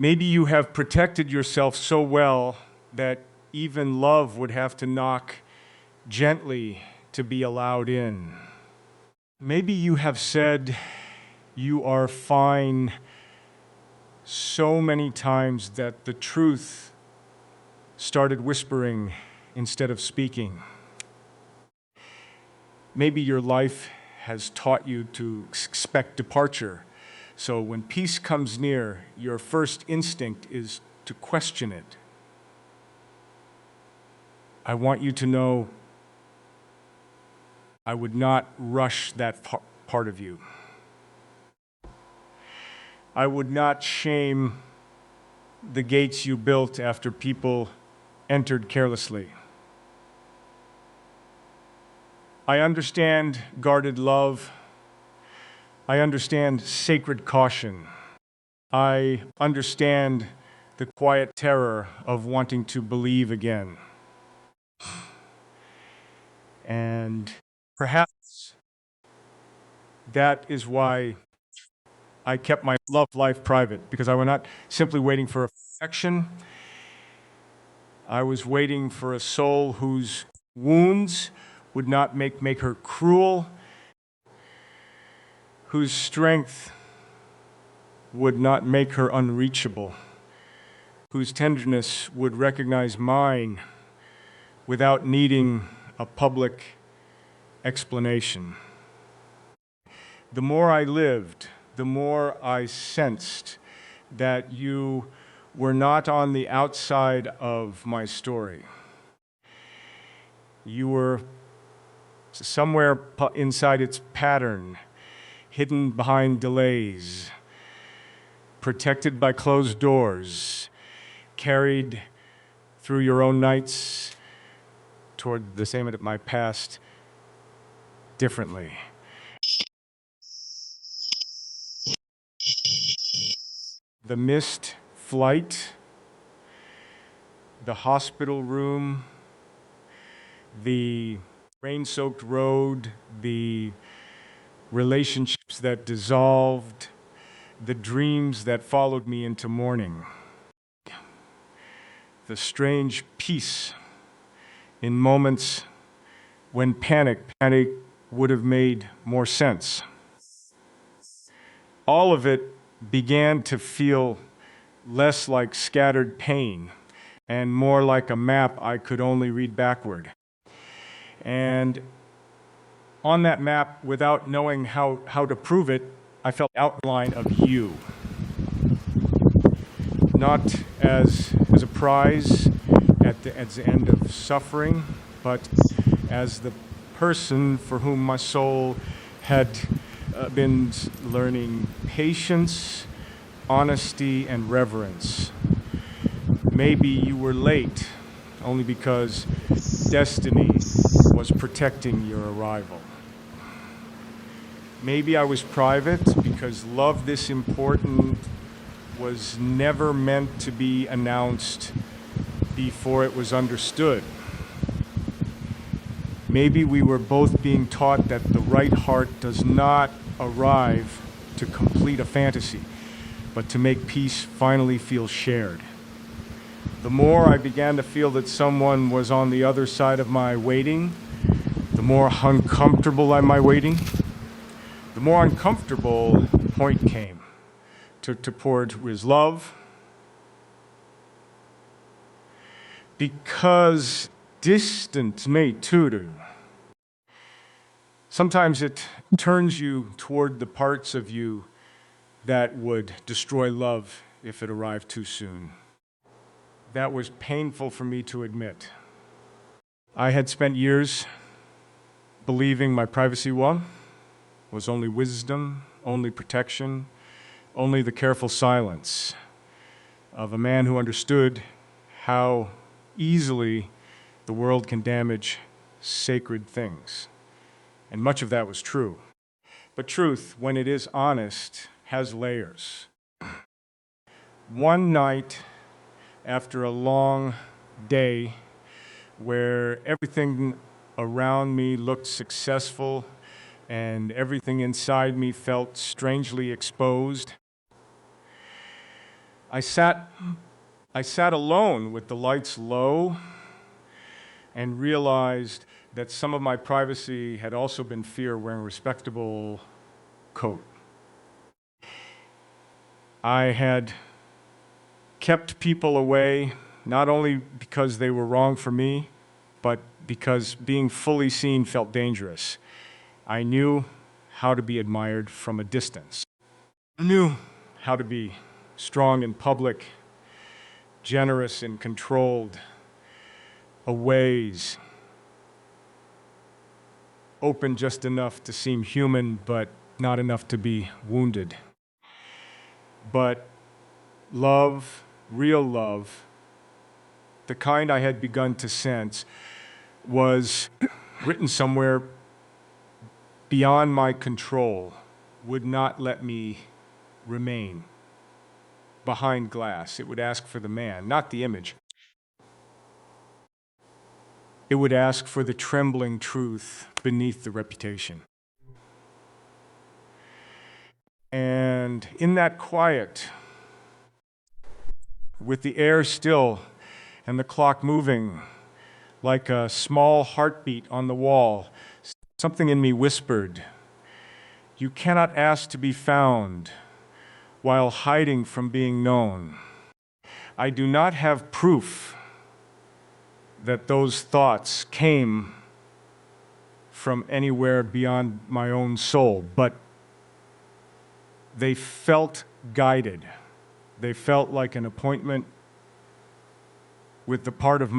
Maybe you have protected yourself so well that even love would have to knock gently to be allowed in. Maybe you have said you are fine so many times that the truth started whispering instead of speaking. Maybe your life has taught you to expect departure. So when peace comes near, your first instinct is to question it. I want you to know I would not rush that part of you. I would not shame the gates you built after people entered carelessly. I understand guarded love. I understand sacred caution. I understand the quiet terror of wanting to believe again. And perhaps that is why I kept my love life private, because I was not simply waiting for affection. I was waiting for a soul whose wounds would not make her cruel, whose strength would not make her unreachable, whose tenderness would recognize mine without needing a public explanation. The more I lived, the more I sensed that you were not on the outside of my story. You were somewhere inside its pattern, hidden behind delays, protected by closed doors, carried through your own nights toward the same of my past differently. The missed flight, the hospital room, the rain-soaked road, the relationships that dissolved, the dreams that followed me into morning, the strange peace in moments when panic would have made more sense. All of it began to feel less like scattered pain and more like a map I could only read backward. And on that map, without knowing how to prove it, I felt the outline of you. not as a prize at the end of suffering, but as the person for whom my soul had been learning patience, honesty, and reverence. Maybe you were late only because destiny was protecting your arrival. Maybe I was private because love this important was never meant to be announced before it was understood. Maybe we were both being taught that the right heart does not arrive to complete a fantasy, but to make peace finally feel shared. The more I began to feel that someone was on the other side of my waiting, the more uncomfortable my waiting, the more uncomfortable the point came to toward was love. Because distance may tutor. Sometimes it turns you toward the parts of you that would destroy love if it arrived too soon. That was painful for me to admit. I had spent years believing my privacy wall was only wisdom, only protection, only the careful silence of a man who understood how easily the world can damage sacred things. And much of that was true. But truth, when it is honest, has layers. One night after a long day where everything around me looked successful and everything inside me felt strangely exposed, I sat alone with the lights low and realized that some of my privacy had also been fear wearing a respectable coat. I had kept people away, not only because they were wrong for me, but because being fully seen felt dangerous. I knew how to be admired from a distance. I knew how to be strong in public, generous and controlled, a ways, open just enough to seem human, but not enough to be wounded. But love, real love, the kind I had begun to sense, was written somewhere beyond my control, would not let me remain behind glass. It would ask for the man, not the image. It would ask for the trembling truth beneath the reputation. And in that quiet, with the air still and the clock moving like a small heartbeat on the wall, something in me whispered, "You cannot ask to be found while hiding from being known." I do not have proof that those thoughts came from anywhere beyond my own soul, but they felt guided. They felt like an appointment with the part of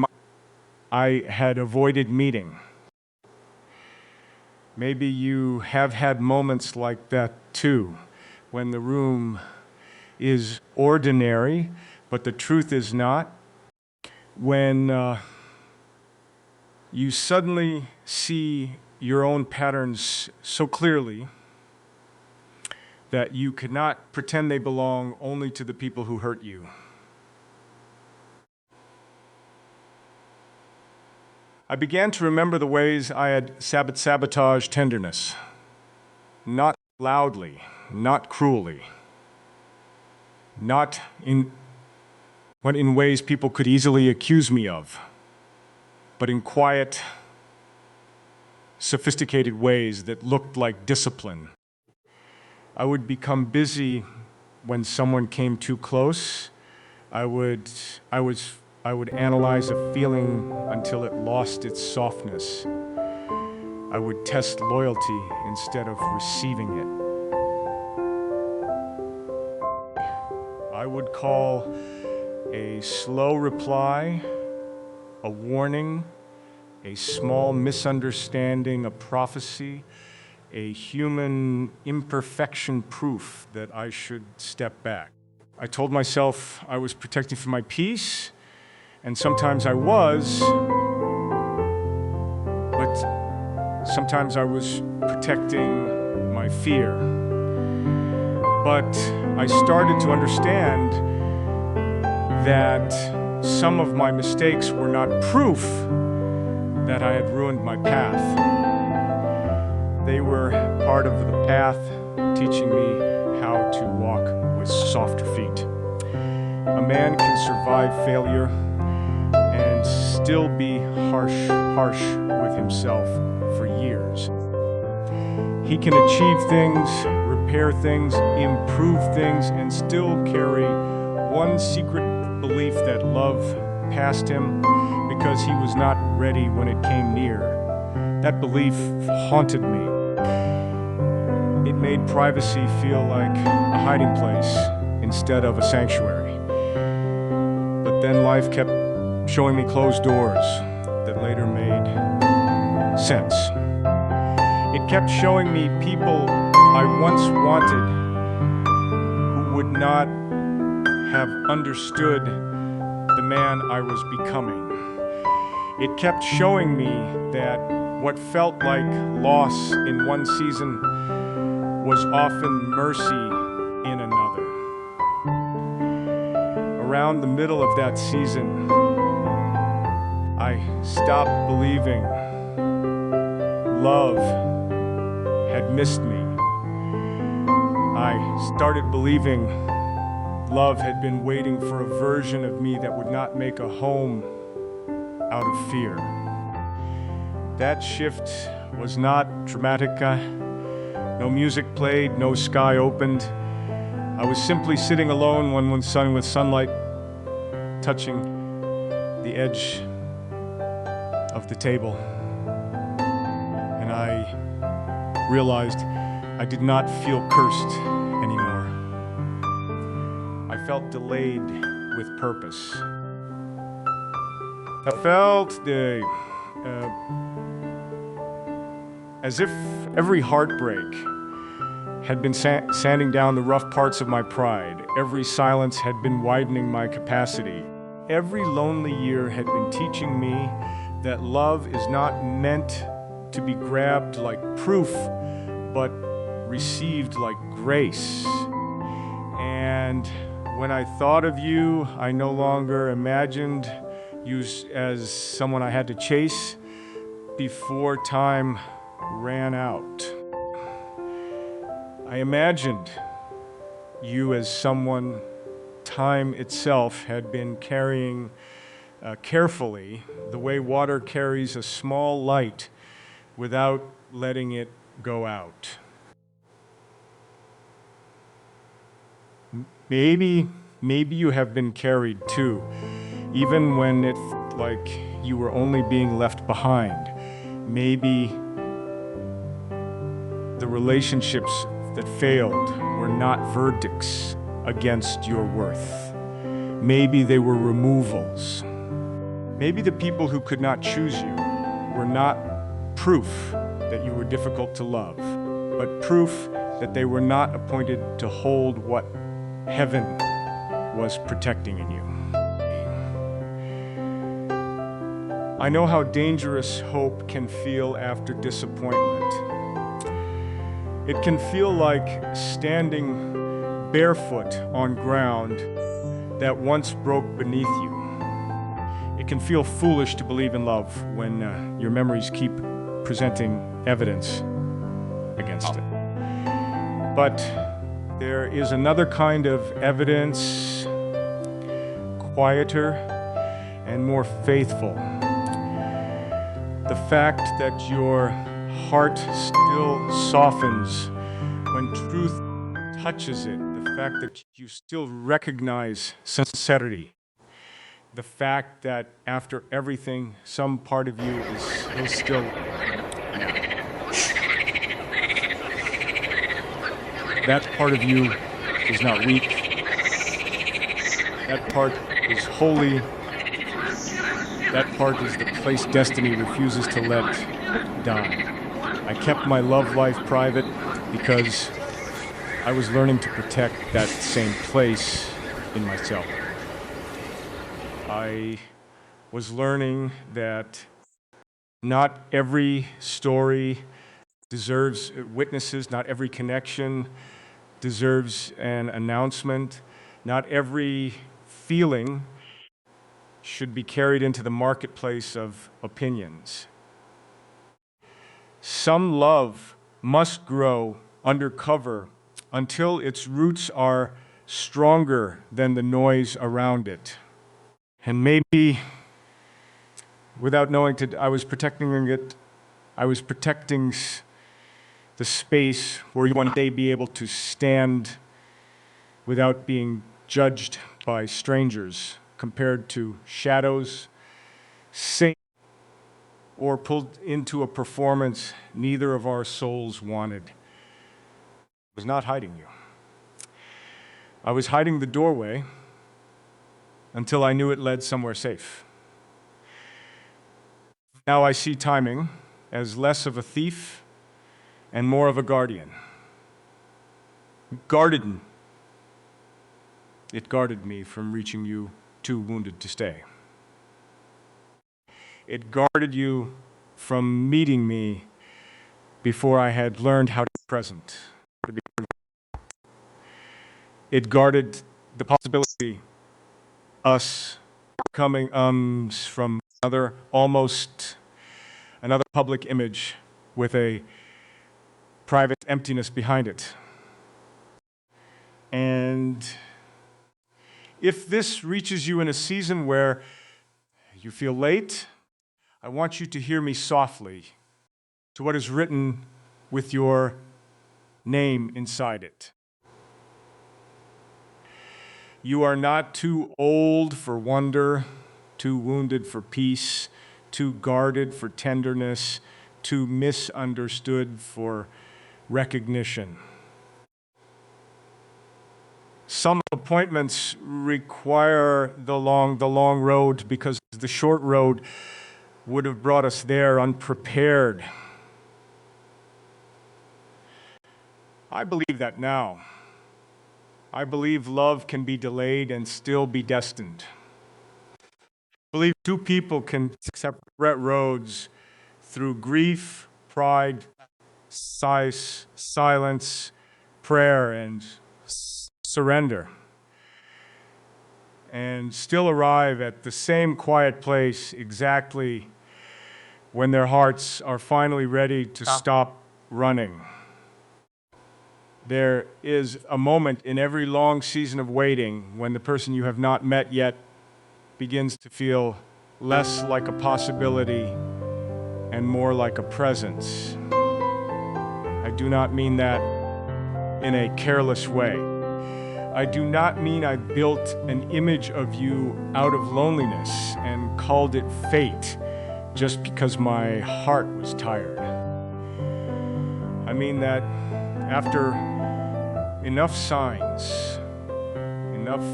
I had avoided meeting. Maybe you have had moments like that too, when the room is ordinary, but the truth is not. When you suddenly see your own patterns so clearly that you cannot pretend they belong only to the people who hurt you. I began to remember the ways I had sabotaged tenderness. Not loudly, not cruelly, not in ways people could easily accuse me of, but in quiet, sophisticated ways that looked like discipline. I would become busy when someone came too close. I would analyze a feeling until it lost its softness. I would test loyalty instead of receiving it. I would call a slow reply, a warning, a small misunderstanding, a prophecy, a human imperfection proof that I should step back. I told myself I was protecting for my peace, and sometimes I was, but sometimes I was protecting my fear. But I started to understand that some of my mistakes were not proof that I had ruined my path. They were part of the path teaching me how to walk with softer feet. A man can survive failure and still be harsh with himself for years. He can achieve things, repair things, improve things, and still carry one secret belief that love passed him because he was not ready when it came near. That belief haunted me. It made privacy feel like a hiding place instead of a sanctuary. But then life kept showing me closed doors that later made sense. It kept showing me people I once wanted who would not have understood the man I was becoming. It kept showing me that what felt like loss in one season was often mercy in another. Around the middle of that season, I stopped believing love had missed me. I started believing love had been waiting for a version of me that would not make a home out of fear. That shift was not dramatic. No music played, no sky opened. I was simply sitting alone one sun with sunlight touching the edge of the table. And I realized I did not feel cursed anymore. I felt delayed with purpose. I felt as if every heartbreak had been sanding down the rough parts of my pride. Every silence had been widening my capacity. Every lonely year had been teaching me that love is not meant to be grabbed like proof, but received like grace. And when I thought of you, I no longer imagined you as someone I had to chase before time ran out. I imagined you as someone time itself had been carrying carefully, the way water carries a small light without letting it go out. Maybe you have been carried too, even when it felt like you were only being left behind. Maybe the relationships that failed were not verdicts against your worth. Maybe they were removals. Maybe the people who could not choose you were not proof that you were difficult to love, but proof that they were not appointed to hold what heaven was protecting in you. I know how dangerous hope can feel after disappointment. It can feel like standing barefoot on ground that once broke beneath you. It can feel foolish to believe in love when your memories keep presenting evidence against it. But there is another kind of evidence, quieter and more faithful. The fact that your heart still softens when truth touches it. The fact that you still recognize sincerity. The fact that after everything, some part of you is still... That part of you is not weak. That part is holy. That part is the place destiny refuses to let die. I kept my love life private because I was learning to protect that same place in myself. I was learning that not every story deserves witnesses, not every connection deserves an announcement, not every feeling should be carried into the marketplace of opinions. Some love must grow undercover until its roots are stronger than the noise around it. And maybe, without knowing I was protecting it, I was protecting the space where you one day be able to stand without being judged by strangers, compared to shadows, saint, or pulled into a performance neither of our souls wanted. I was not hiding you. I was hiding the doorway until I knew it led somewhere safe. Now I see timing as less of a thief and more of a guardian. It guarded me from reaching you too wounded to stay. It guarded you from meeting me before I had learned how to be present. It guarded the possibility us coming from another public image with a private emptiness behind it. And if this reaches you in a season where you feel late, I want you to hear me softly to what is written with your name inside it. You are not too old for wonder, too wounded for peace, too guarded for tenderness, too misunderstood for recognition. Some appointments require the long road because the short road would have brought us there unprepared. I believe that now. I believe love can be delayed and still be destined. I believe two people can separate roads through grief, pride, silence, prayer, and surrender, and still arrive at the same quiet place exactly when their hearts are finally ready to stop running. There is a moment in every long season of waiting when the person you have not met yet begins to feel less like a possibility and more like a presence. I do not mean that in a careless way. I do not mean I built an image of you out of loneliness and called it fate just because my heart was tired. I mean that after enough signs, enough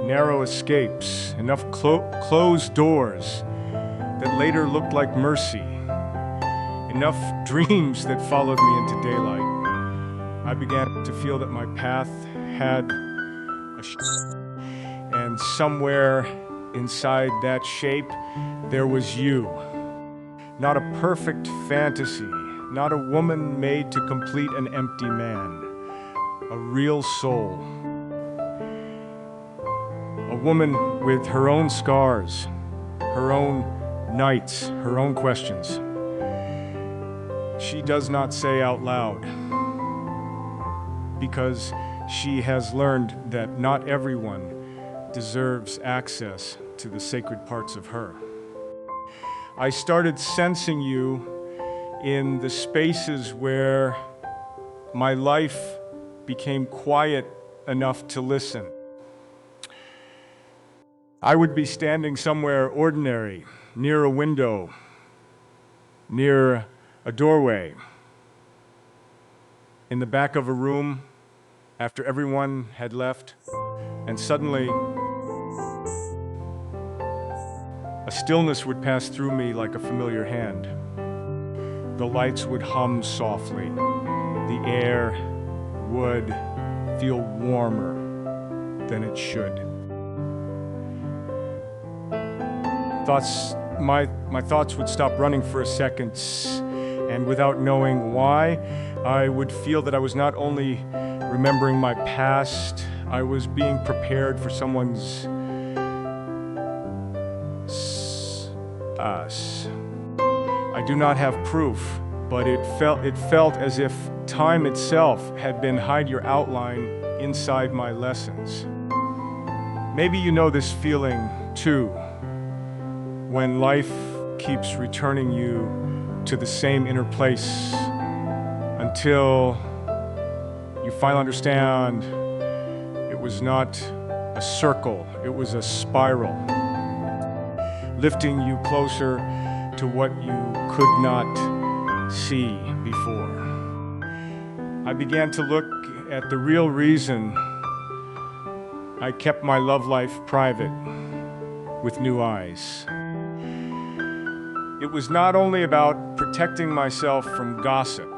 narrow escapes, enough closed doors that later looked like mercy, enough dreams that followed me into daylight, I began to feel that my path had a shape, and somewhere inside that shape there was you. Not a perfect fantasy, not a woman made to complete an empty man. A real soul. A woman with her own scars, her own nights, her own questions. She does not say out loud because she has learned that not everyone deserves access to the sacred parts of her. I started sensing you in the spaces where my life became quiet enough to listen. I would be standing somewhere ordinary, near a window, near a doorway, in the back of a room after everyone had left, and suddenly A stillness would pass through me like a familiar hand. The lights would hum softly. The air would feel warmer than it should. My thoughts would stop running for a second, and without knowing why, I would feel that I was not only remembering my past, I was being prepared for someone's us. I do not have proof, but it felt as if time itself had been hide your outline inside my lessons. Maybe you know this feeling too, when life keeps returning you to the same inner place until you finally understand it was not a circle, it was a spiral, lifting you closer to what you could not see before. I began to look at the real reason I kept my love life private with new eyes. It was not only about protecting myself from gossip,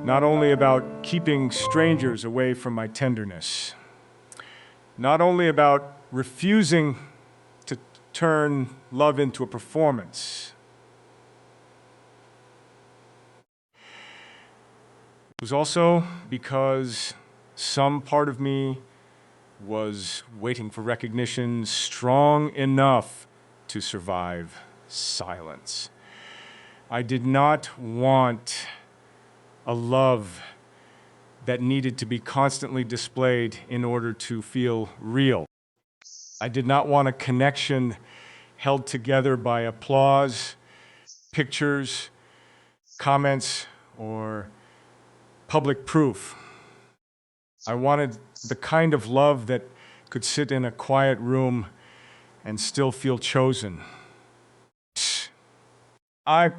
not only about keeping strangers away from my tenderness, not only about refusing to turn love into a performance. It was also because some part of me was waiting for recognition strong enough to survive silence. I did not want a love that needed to be constantly displayed in order to feel real. I did not want a connection held together by applause, pictures, comments, or public proof. I wanted the kind of love that could sit in a quiet room and still feel chosen. I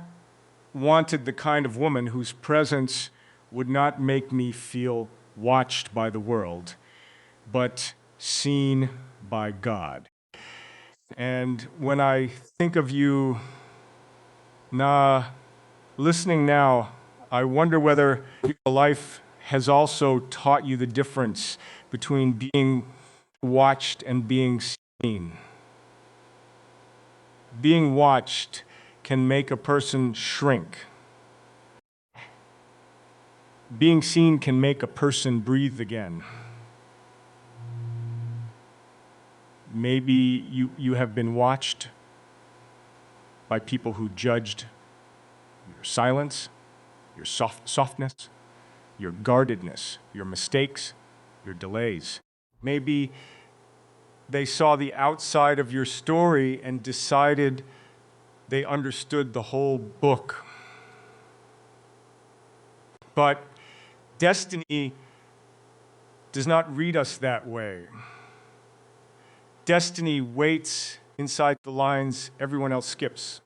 wanted the kind of woman whose presence would not make me feel watched by the world, but seen by God. And when I think of you listening now, I wonder whether your life has also taught you the difference between being watched and being seen. Being watched can make a person shrink. Being seen can make a person breathe again. Maybe you have been watched by people who judged your silence, your softness, your guardedness, your mistakes, your delays. Maybe they saw the outside of your story and decided they understood the whole book. But destiny does not read us that way. Destiny waits inside the lines everyone else skips.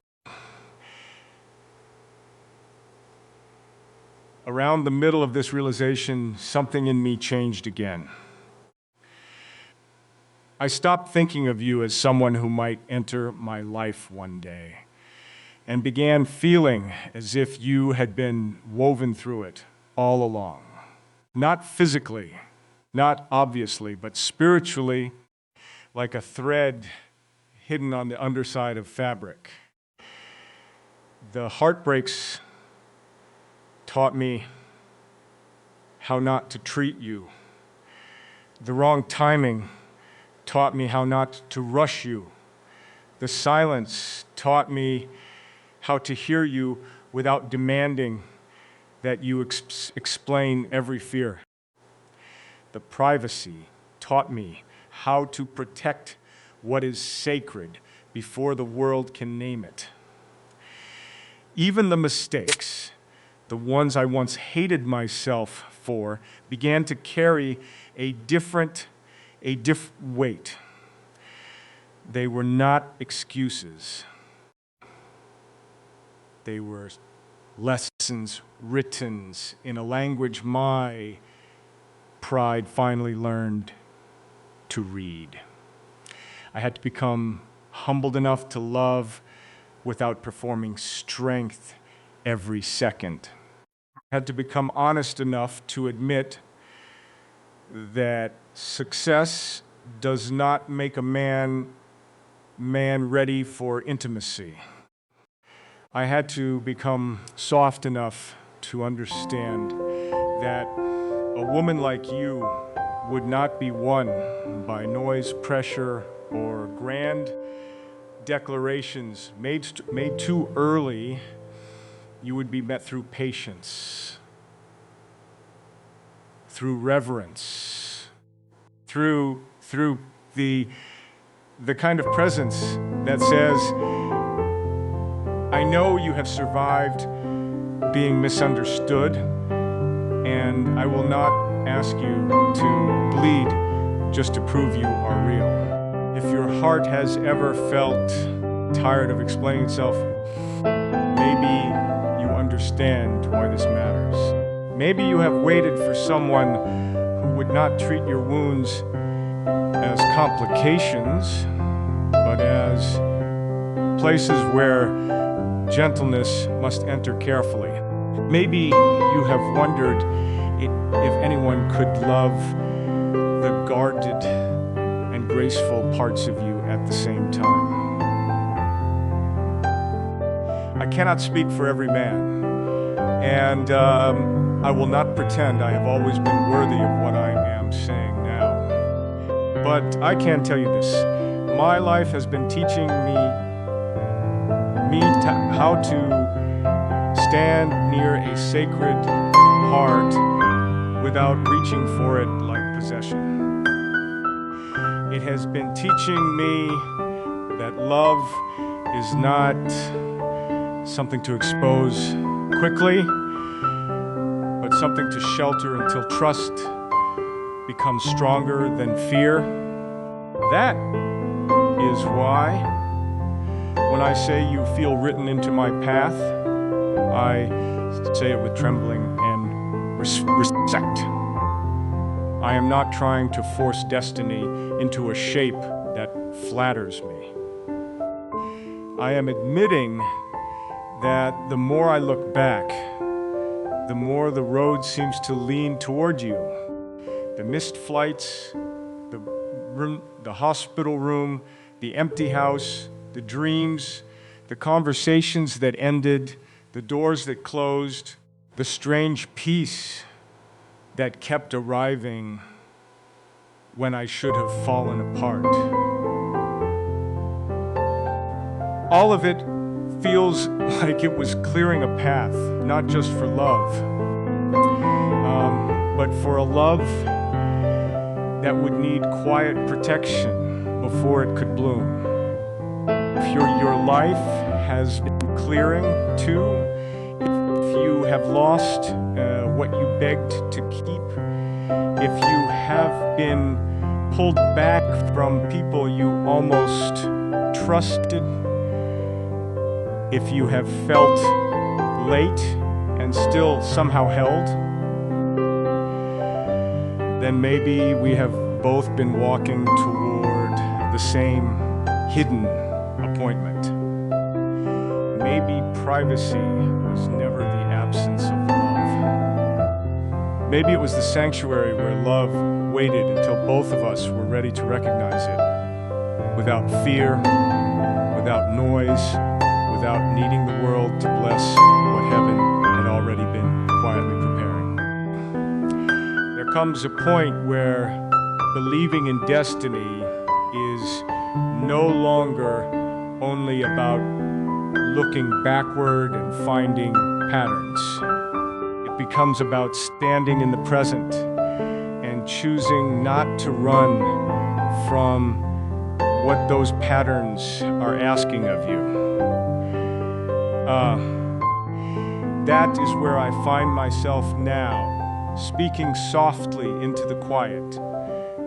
Around the middle of this realization, something in me changed again. I stopped thinking of you as someone who might enter my life one day, and began feeling as if you had been woven through it all along. Not physically, not obviously, but spiritually, like a thread hidden on the underside of fabric. The heartbreaks taught me how not to treat you. The wrong timing taught me how not to rush you. The silence taught me how to hear you without demanding that you explain every fear. The privacy taught me how to protect what is sacred before the world can name it. Even the mistakes, the ones I once hated myself for, began to carry a different weight. They were not excuses. They were lessons written in a language my pride finally learned to read. I had to become humbled enough to love without performing strength every second. I had to become honest enough to admit that success does not make a man ready for intimacy. I had to become soft enough to understand that a woman like you would not be won by noise, pressure, or grand declarations made too early. You would be met through patience, through reverence, through the kind of presence that says, I know you have survived being misunderstood, and I will not ask you to bleed just to prove you are real. If your heart has ever felt tired of explaining itself, maybe you understand why this matters. Maybe you have waited for someone who would not treat your wounds as complications, but as places where gentleness must enter carefully. Maybe you have wondered if anyone could love the guarded and graceful parts of you at the same time. I cannot speak for every man, and I will not pretend I have always been worthy of what I am saying now. But I can tell you this. My life has been teaching me how to stand near a sacred heart without reaching for it like possession. It has been teaching me that love is not something to expose quickly, but something to shelter until trust becomes stronger than fear. That is why when I say you feel written into my path, I say it with trembling and respect. I am not trying to force destiny into a shape that flatters me. I am admitting that the more I look back, the more the road seems to lean toward you. The missed flights, the hospital room, the empty house, the dreams, the conversations that ended, the doors that closed, the strange peace that kept arriving when I should have fallen apart. All of it feels like it was clearing a path, not just for love, but for a love that would need quiet protection before it could bloom. If your life has been clearing too, if you have lost what you begged to keep, if you have been pulled back from people you almost trusted, if you have felt late and still somehow held, then maybe we have both been walking toward the same hidden appointment. Maybe privacy was never the absence of love. Maybe it was the sanctuary where love waited until both of us were ready to recognize it, without fear, without noise, without needing the world to bless what heaven had already been quietly preparing. There comes a point where believing in destiny is no longer only about looking backward and finding patterns. It becomes about standing in the present and choosing not to run from what those patterns are asking of you. That is where I find myself now, speaking softly into the quiet,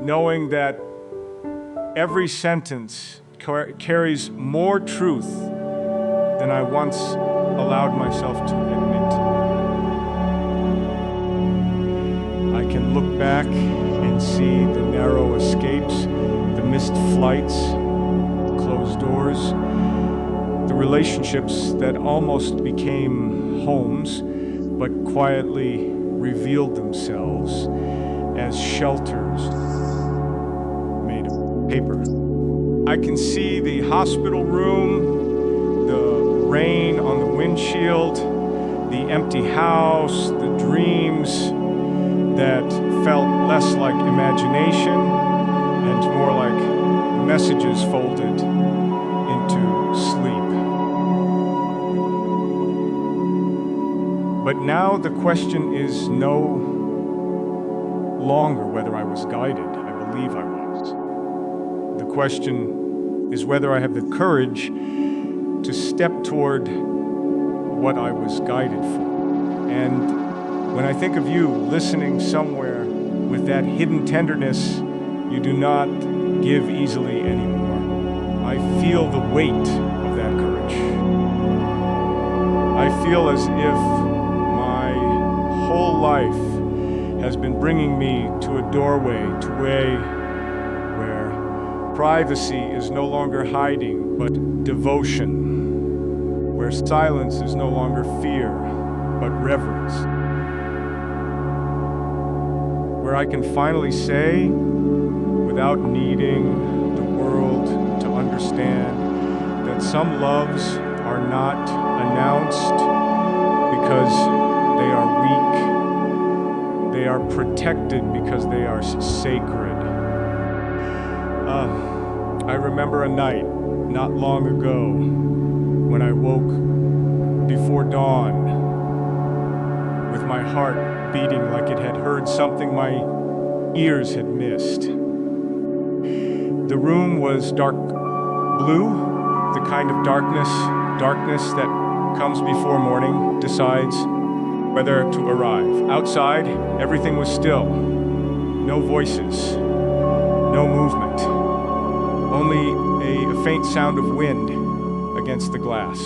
knowing that every sentence carries more truth than I once allowed myself to admit. I can look back and see the narrow escapes, the missed flights, the closed doors, relationships that almost became homes, but quietly revealed themselves as shelters made of paper. I can see the hospital room, the rain on the windshield, the empty house, the dreams that felt less like imagination and more like messages folded into sleep. But now the question is no longer whether I was guided. I believe I was. The question is whether I have the courage to step toward what I was guided for. And when I think of you listening somewhere with that hidden tenderness you do not give easily anymore, I feel the weight of that courage. I feel as if my whole life has been bringing me to a doorway, to where privacy is no longer hiding, but devotion, where silence is no longer fear, but reverence, where I can finally say, without needing the world to understand, that some loves are not announced because they are weak. They are protected because they are sacred. I remember a night not long ago when I woke before dawn with my heart beating like it had heard something my ears had missed. The room was dark blue, the kind of darkness that comes before morning decides whether to arrive. Outside, everything was still. No voices, no movement, only a faint sound of wind against the glass.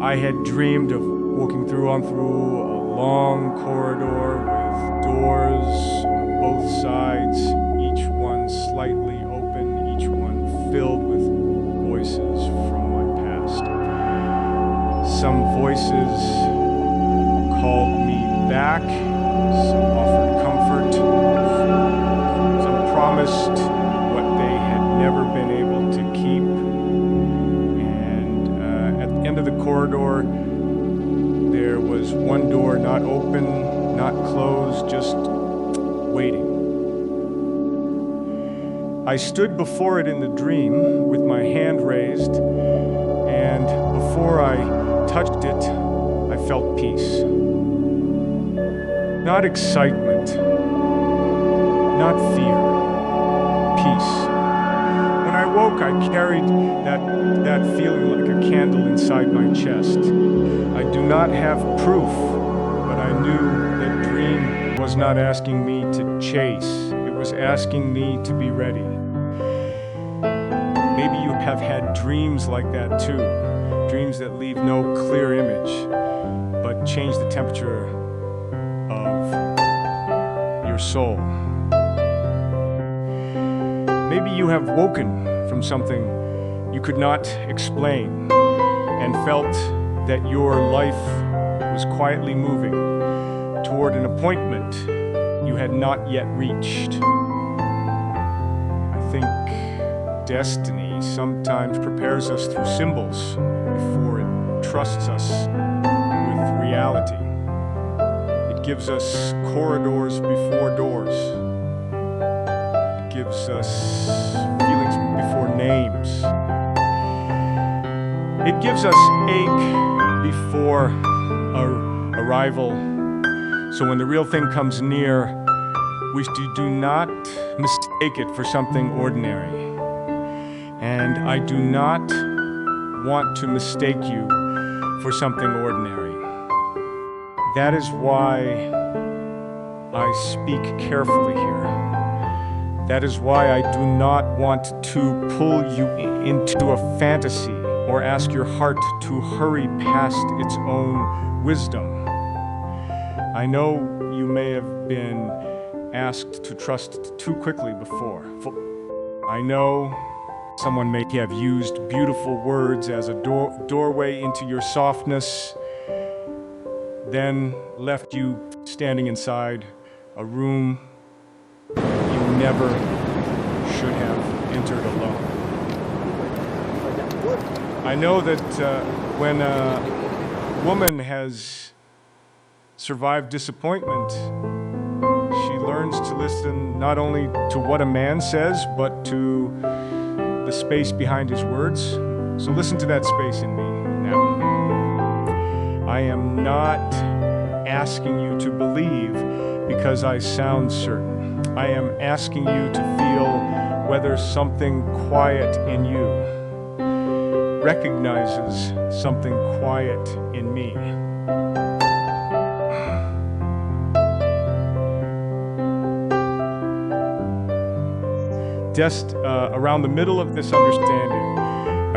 I had dreamed of walking through a long corridor with doors on both sides, each one slightly open, each one filled with voices from my past. Some voices called me back, some offered comfort, some promised what they had never been able to keep. And at the end of the corridor, there was one door not open, not closed, just waiting. I stood before it in the dream with my hand raised, and before I touched it, I felt peace. Not excitement, not fear, peace. When I woke, I carried that feeling like a candle inside my chest. I do not have proof, but I knew that dream was not asking me to chase. It was asking me to be ready. Maybe you have had dreams like that too. Dreams that leave no clear image, but change the temperature of your soul. Maybe you have woken from something you could not explain and felt that your life was quietly moving toward an appointment you had not yet reached. I think destiny sometimes prepares us through symbols before it trusts us with reality. It gives us corridors before doors. It gives us feelings before names. It gives us ache before arrival. So when the real thing comes near, we do not mistake it for something ordinary. And I do not want to mistake you for something ordinary. That is why I speak carefully here. That is why I do not want to pull you into a fantasy or ask your heart to hurry past its own wisdom. I know you may have been asked to trust too quickly before. I know Someone may have used beautiful words as a doorway into your softness, then left you standing inside a room you never should have entered alone. I know that when a woman has survived disappointment, she learns to listen not only to what a man says, but to the space behind his words. So listen to that space in me now. I am not asking you to believe because I sound certain. I am asking you to feel whether something quiet in you recognizes something quiet in me. Just around the middle of this understanding,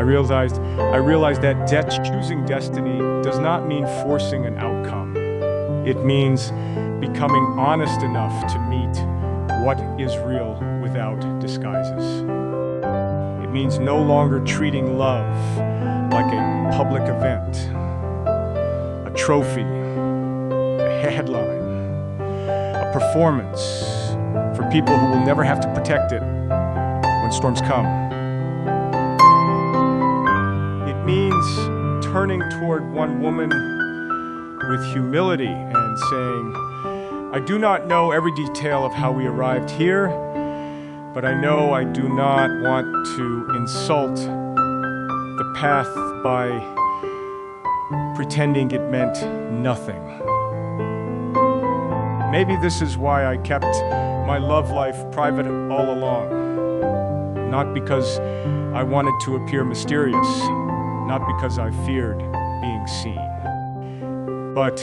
I realized that choosing destiny does not mean forcing an outcome. It means becoming honest enough to meet what is real without disguises. It means no longer treating love like a public event, a trophy, a headline, a performance for people who will never have to protect it when storms come. It means turning toward one woman with humility and saying, I do not know every detail of how we arrived here, but I know I do not want to insult the path by pretending it meant nothing. Maybe this is why I kept my love life private all along. Not because I wanted to appear mysterious, not because I feared being seen, but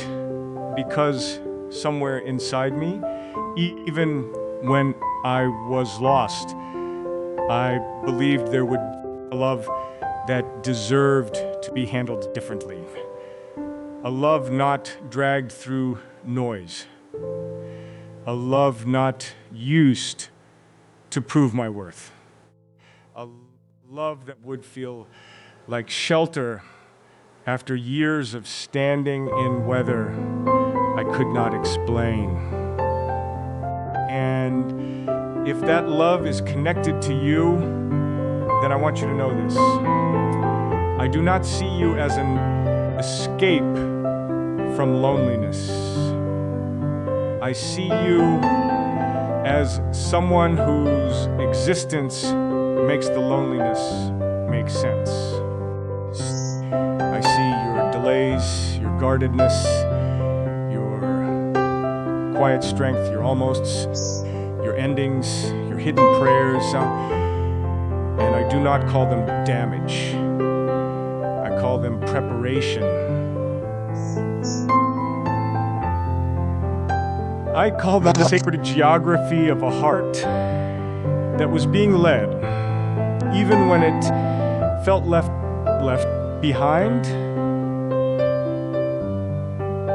because somewhere inside me, even when I was lost, I believed there would be a love that deserved to be handled differently. A love not dragged through noise. A love not used to prove my worth. A love that would feel like shelter after years of standing in weather I could not explain. And if that love is connected to you, then I want you to know this. I do not see you as an escape from loneliness. I see you as someone whose existence makes the loneliness make sense. I see your delays, your guardedness, your quiet strength, your almosts, your endings, your hidden prayers, and I do not call them damage. I call them preparation. I call them the sacred geography of a heart that was being led, even when it felt left behind.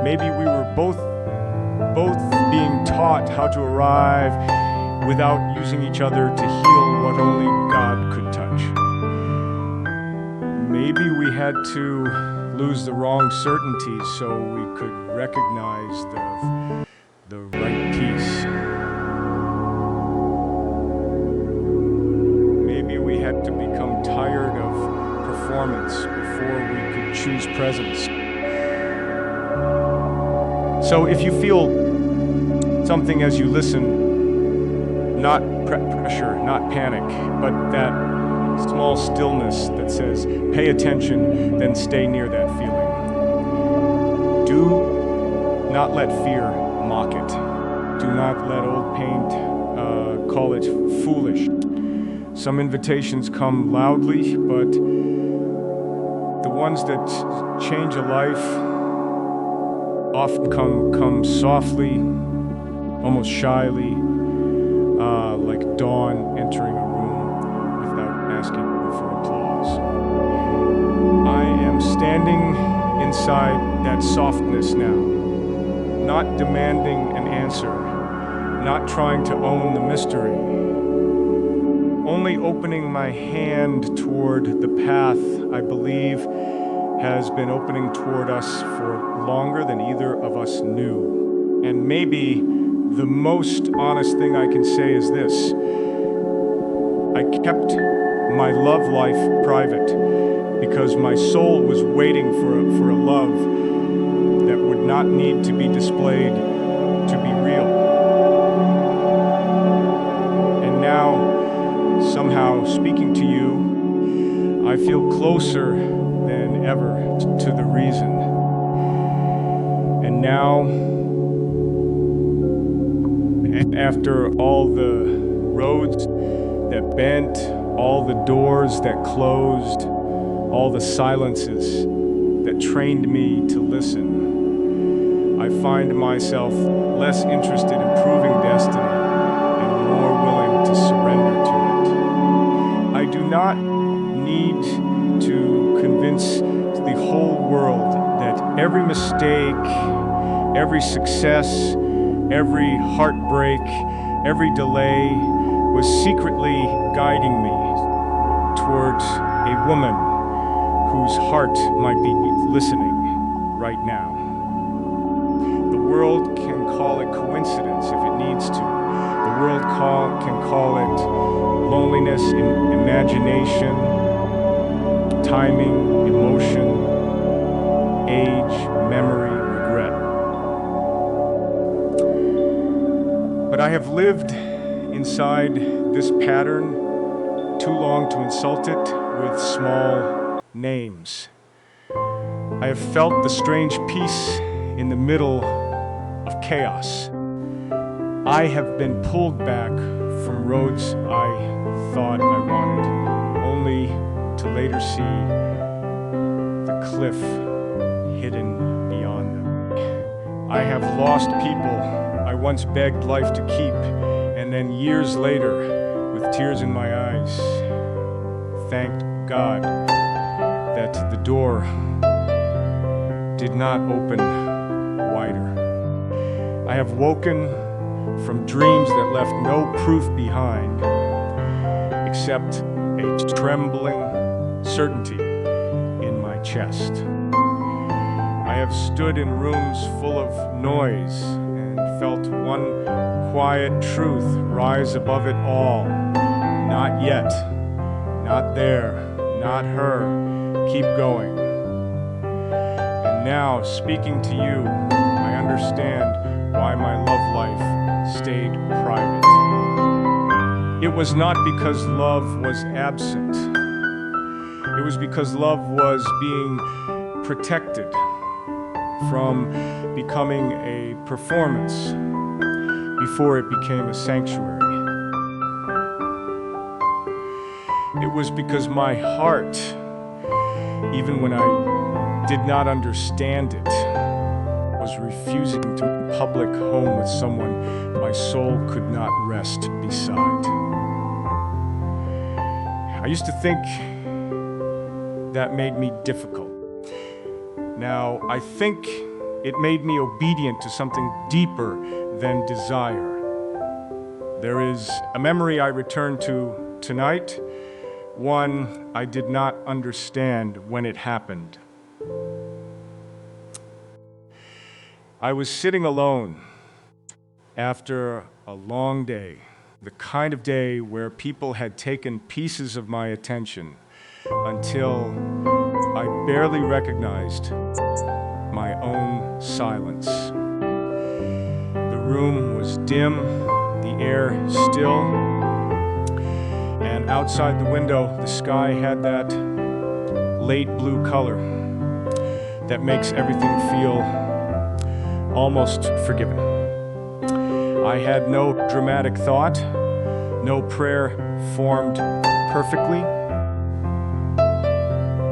Maybe we were both being taught how to arrive without using each other to heal what only God could touch. Maybe we had to lose the wrong certainties so we could recognize the right peace. Maybe we had to become tired of performance before we could choose presence. So if you feel something as you listen, not pressure, not panic, but that small stillness that says, pay attention, then stay near that feeling. Do not let fear mock it. Do not let old pain call it foolish. Some invitations come loudly, but the ones that change a life often come softly, almost shyly, like dawn entering a room without asking for applause. I am standing inside that softness now, not demanding an answer, not trying to own the mystery, only opening my hand toward the path I believe has been opening toward us for longer than either of us knew. And maybe the most honest thing I can say is this: I kept my love life private because my soul was waiting for a love that would not need to be displayed to be real. And now, somehow, speaking to you, I feel closer than ever to the reason. And now, after all the roads that bent, all the doors that closed, all the silences that trained me to listen, I find myself less interested in proving destiny and more willing to surrender to it. I do not need to convince the whole world that every mistake, every success, every heartbreak, every delay was secretly guiding me towards a woman whose heart might be listening right now. The world can call it coincidence if it needs to. The world can call it loneliness, imagination, timing, emotion, age, memory, regret. But I have lived inside this pattern too long to insult it with small names. I have felt the strange peace in the middle of chaos. I have been pulled back from roads I thought I wanted, only to later see the cliff hidden beyond them. I have lost people I once begged life to keep, and then years later, with tears in my eyes, thanked God that the door did not open wider. I have woken from dreams that left no proof behind except a trembling certainty in my chest. I have stood in rooms full of noise and felt one quiet truth rise above it all. Not yet, not there, not her, keep going. And now, speaking to you, I understand why my love life stayed private. It was not because love was absent. It was because love was being protected from becoming a performance before it became a sanctuary. It was because my heart, even when I did not understand it, was refusing to make public home with someone my soul could not rest beside. I used to think that made me difficult. Now, I think it made me obedient to something deeper than desire. There is a memory I return to tonight, one I did not understand when it happened. I was sitting alone after a long day, the kind of day where people had taken pieces of my attention until I barely recognized my own silence. The room was dim, the air still, and outside the window, the sky had that late blue color that makes everything feel almost forgiven. I had no dramatic thought, no prayer formed perfectly.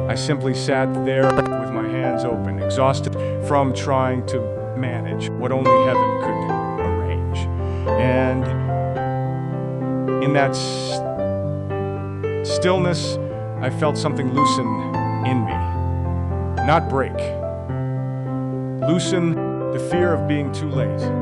I simply sat there with my hands open, exhausted from trying to manage what only heaven could arrange. And in that stillness, I felt something loosen in me. Not break. Loosen the fear of being too late.